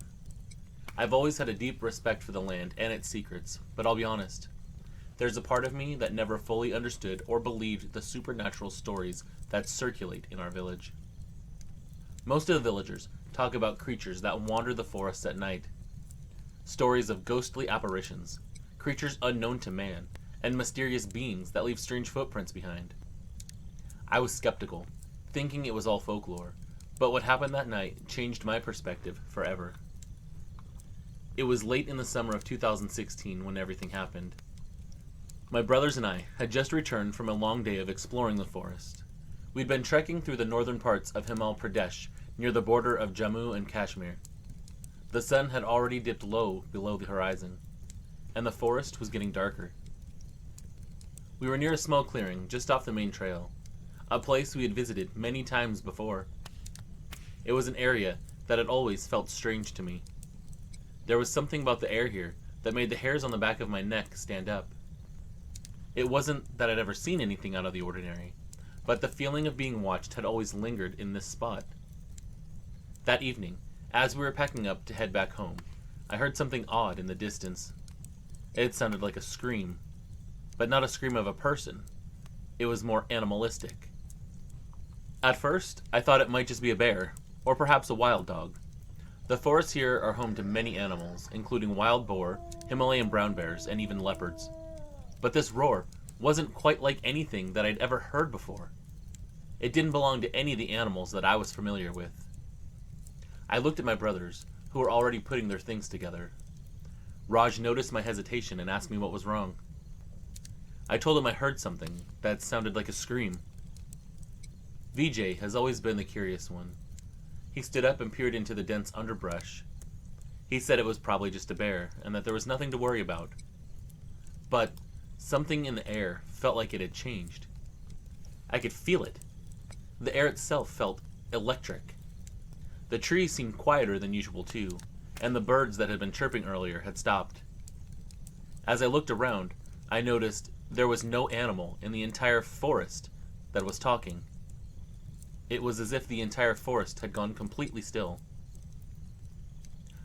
I've always had a deep respect for the land and its secrets, but I'll be honest, there's a part of me that never fully understood or believed the supernatural stories that circulate in our village. Most of the villagers talk about creatures that wander the forests at night. Stories of ghostly apparitions, creatures unknown to man, and mysterious beings that leave strange footprints behind. I was skeptical, thinking it was all folklore, but what happened that night changed my perspective forever. It was late in the summer of 2016 when everything happened. My brothers and I had just returned from a long day of exploring the forest. We'd been trekking through the northern parts of Himachal Pradesh near the border of Jammu and Kashmir. The sun had already dipped low below the horizon, and the forest was getting darker. We were near a small clearing just off the main trail, a place we had visited many times before. It was an area that had always felt strange to me. There was something about the air here that made the hairs on the back of my neck stand up. It wasn't that I'd ever seen anything out of the ordinary, but the feeling of being watched had always lingered in this spot. That evening, as we were packing up to head back home, I heard something odd in the distance. It sounded like a scream, but not a scream of a person. It was more animalistic. At first, I thought it might just be a bear, or perhaps a wild dog. The forests here are home to many animals, including wild boar, Himalayan brown bears, and even leopards. But this roar wasn't quite like anything that I'd ever heard before. It didn't belong to any of the animals that I was familiar with. I looked at my brothers, who were already putting their things together. Raj noticed my hesitation and asked me what was wrong. I told him I heard something that sounded like a scream. VJ has always been the curious one. He stood up and peered into the dense underbrush. He said it was probably just a bear, and that there was nothing to worry about. But something in the air felt like it had changed. I could feel it. The air itself felt electric. The trees seemed quieter than usual too, and the birds that had been chirping earlier had stopped. As I looked around, I noticed there was no animal in the entire forest that was talking. It was as if the entire forest had gone completely still.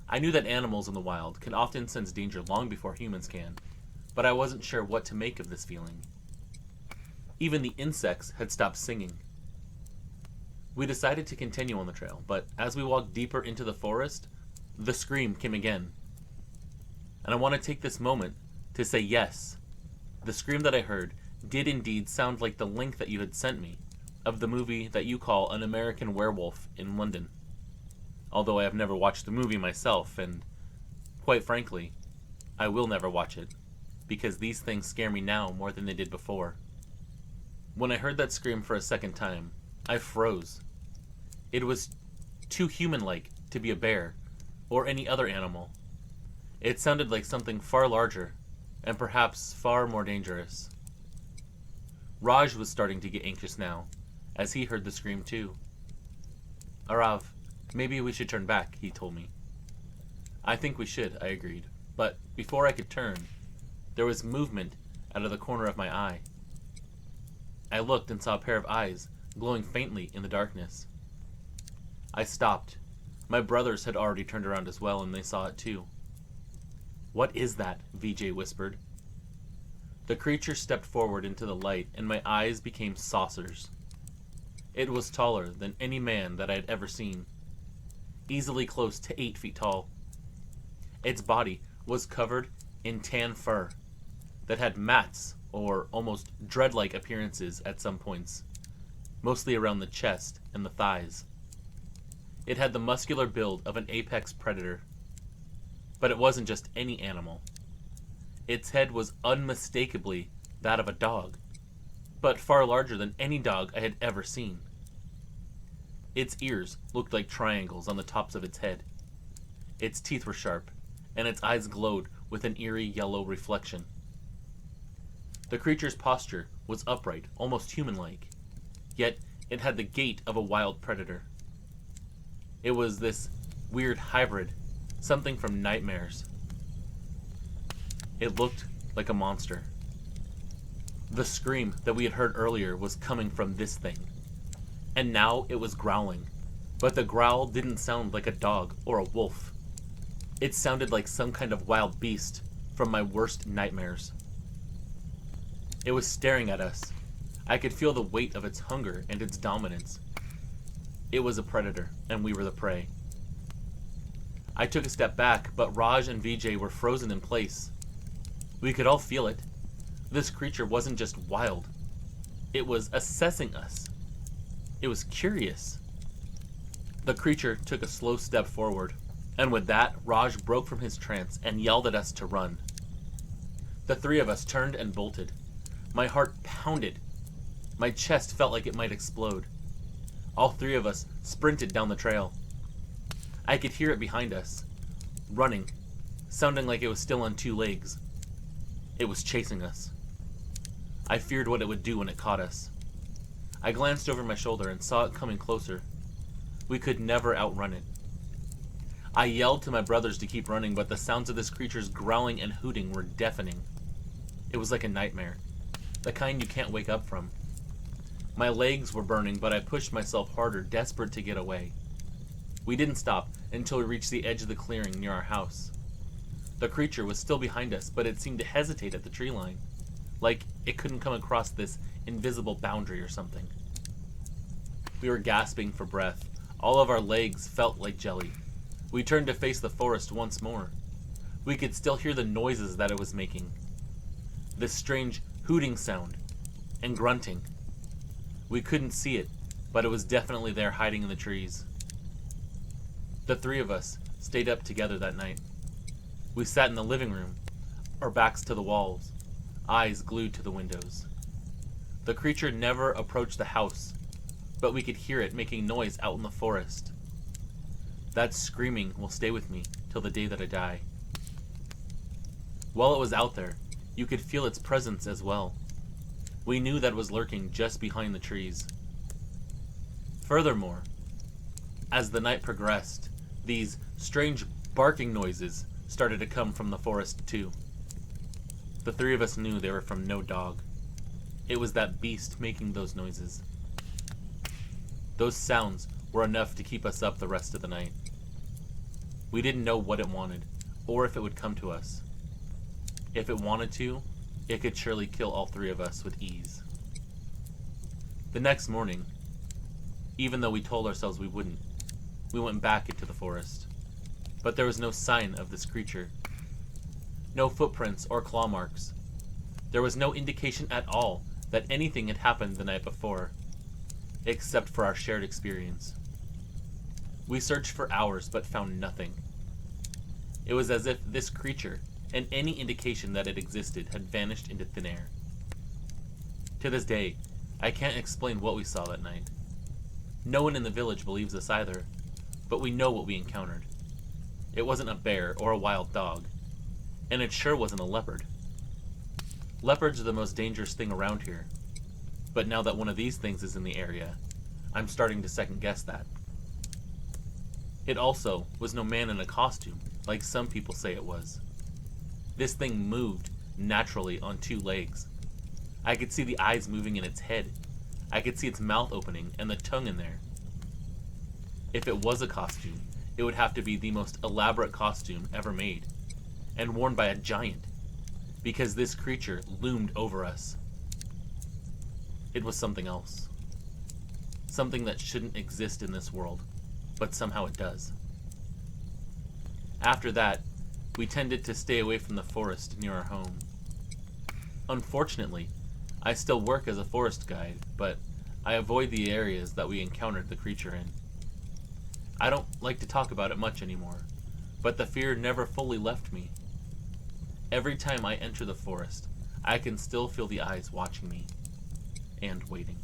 I knew that animals in the wild can often sense danger long before humans can, but I wasn't sure what to make of this feeling. Even the insects had stopped singing. We decided to continue on the trail, but as we walked deeper into the forest, the scream came again. And I want to take this moment to say yes, the scream that I heard did indeed sound like the link that you had sent me of the movie that you call An American Werewolf in London. Although I have never watched the movie myself, and quite frankly, I will never watch it, because these things scare me now more than they did before. When I heard that scream for a second time, I froze. It was too human-like to be a bear, or any other animal. It sounded like something far larger, and perhaps far more dangerous. Raj was starting to get anxious now, as he heard the scream too. Arav, maybe we should turn back, he told me. I think we should, I agreed, but before I could turn, there was movement out of the corner of my eye. I looked and saw a pair of eyes glowing faintly in the darkness. I stopped. My brothers had already turned around as well, and they saw it too. What is that? VJ whispered. The creature stepped forward into the light, and my eyes became saucers. It was taller than any man that I had ever seen, easily close to 8 feet tall. Its body was covered in tan fur that had mats or almost dread-like appearances at some points, mostly around the chest and the thighs. It had the muscular build of an apex predator. But it wasn't just any animal. Its head was unmistakably that of a dog, but far larger than any dog I had ever seen. Its ears looked like triangles on the tops of its head. Its teeth were sharp, and its eyes glowed with an eerie yellow reflection. The creature's posture was upright, almost human-like, yet it had the gait of a wild predator. It was this weird hybrid, something from nightmares. It looked like a monster. The scream that we had heard earlier was coming from this thing, and now it was growling, but the growl didn't sound like a dog or a wolf. It sounded like some kind of wild beast from my worst nightmares. It was staring at us. I could feel the weight of its hunger and its dominance. It was a predator, and we were the prey. I took a step back, but Raj and VJ were frozen in place. We could all feel it. This creature wasn't just wild. It was assessing us. It was curious. The creature took a slow step forward, and with that, Raj broke from his trance and yelled at us to run. The three of us turned and bolted. My heart pounded. My chest felt like it might explode. All three of us sprinted down the trail. I could hear it behind us, running, sounding like it was still on 2 legs. It was chasing us. I feared what it would do when it caught us. I glanced over my shoulder and saw it coming closer. We could never outrun it. I yelled to my brothers to keep running, but the sounds of this creature's growling and hooting were deafening. It was like a nightmare, the kind you can't wake up from. My legs were burning, but I pushed myself harder, desperate to get away. We didn't stop until we reached the edge of the clearing near our house. The creature was still behind us, but it seemed to hesitate at the tree line, like it couldn't come across this invisible boundary or something. We were gasping for breath. All of our legs felt like jelly. We turned to face the forest once more. We could still hear the noises that it was making. This strange hooting sound and grunting. We couldn't see it, but it was definitely there hiding in the trees. The three of us stayed up together that night. We sat in the living room, our backs to the walls, eyes glued to the windows. The creature never approached the house, but we could hear it making noise out in the forest. That screaming will stay with me till the day that I die. While it was out there, you could feel its presence as well. We knew that it was lurking just behind the trees. Furthermore, as the night progressed, these strange barking noises started to come from the forest too. The three of us knew they were from no dog. It was that beast making those noises. Those sounds were enough to keep us up the rest of the night. We didn't know what it wanted, or if it would come to us. If it wanted to, it could surely kill all three of us with ease. The next morning, even though we told ourselves we wouldn't, we went back into the forest. But there was no sign of this creature. No footprints or claw marks. There was no indication at all that anything had happened the night before, except for our shared experience. We searched for hours but found nothing. It was as if this creature, and any indication that it existed, had vanished into thin air. To this day, I can't explain what we saw that night. No one in the village believes us either, but we know what we encountered. It wasn't a bear or a wild dog, and it sure wasn't a leopard. Leopards are the most dangerous thing around here, but now that one of these things is in the area, I'm starting to second guess that. It also was no man in a costume, like some people say it was. This thing moved naturally on two legs. I could see the eyes moving in its head. I could see its mouth opening and the tongue in there. If it was a costume, it would have to be the most elaborate costume ever made, and worn by a giant, because this creature loomed over us. It was something else. Something that shouldn't exist in this world, but somehow it does. After that, we tended to stay away from the forest near our home. Unfortunately, I still work as a forest guide, but I avoid the areas that we encountered the creature in. I don't like to talk about it much anymore, but the fear never fully left me. Every time I enter the forest, I can still feel the eyes watching me and waiting.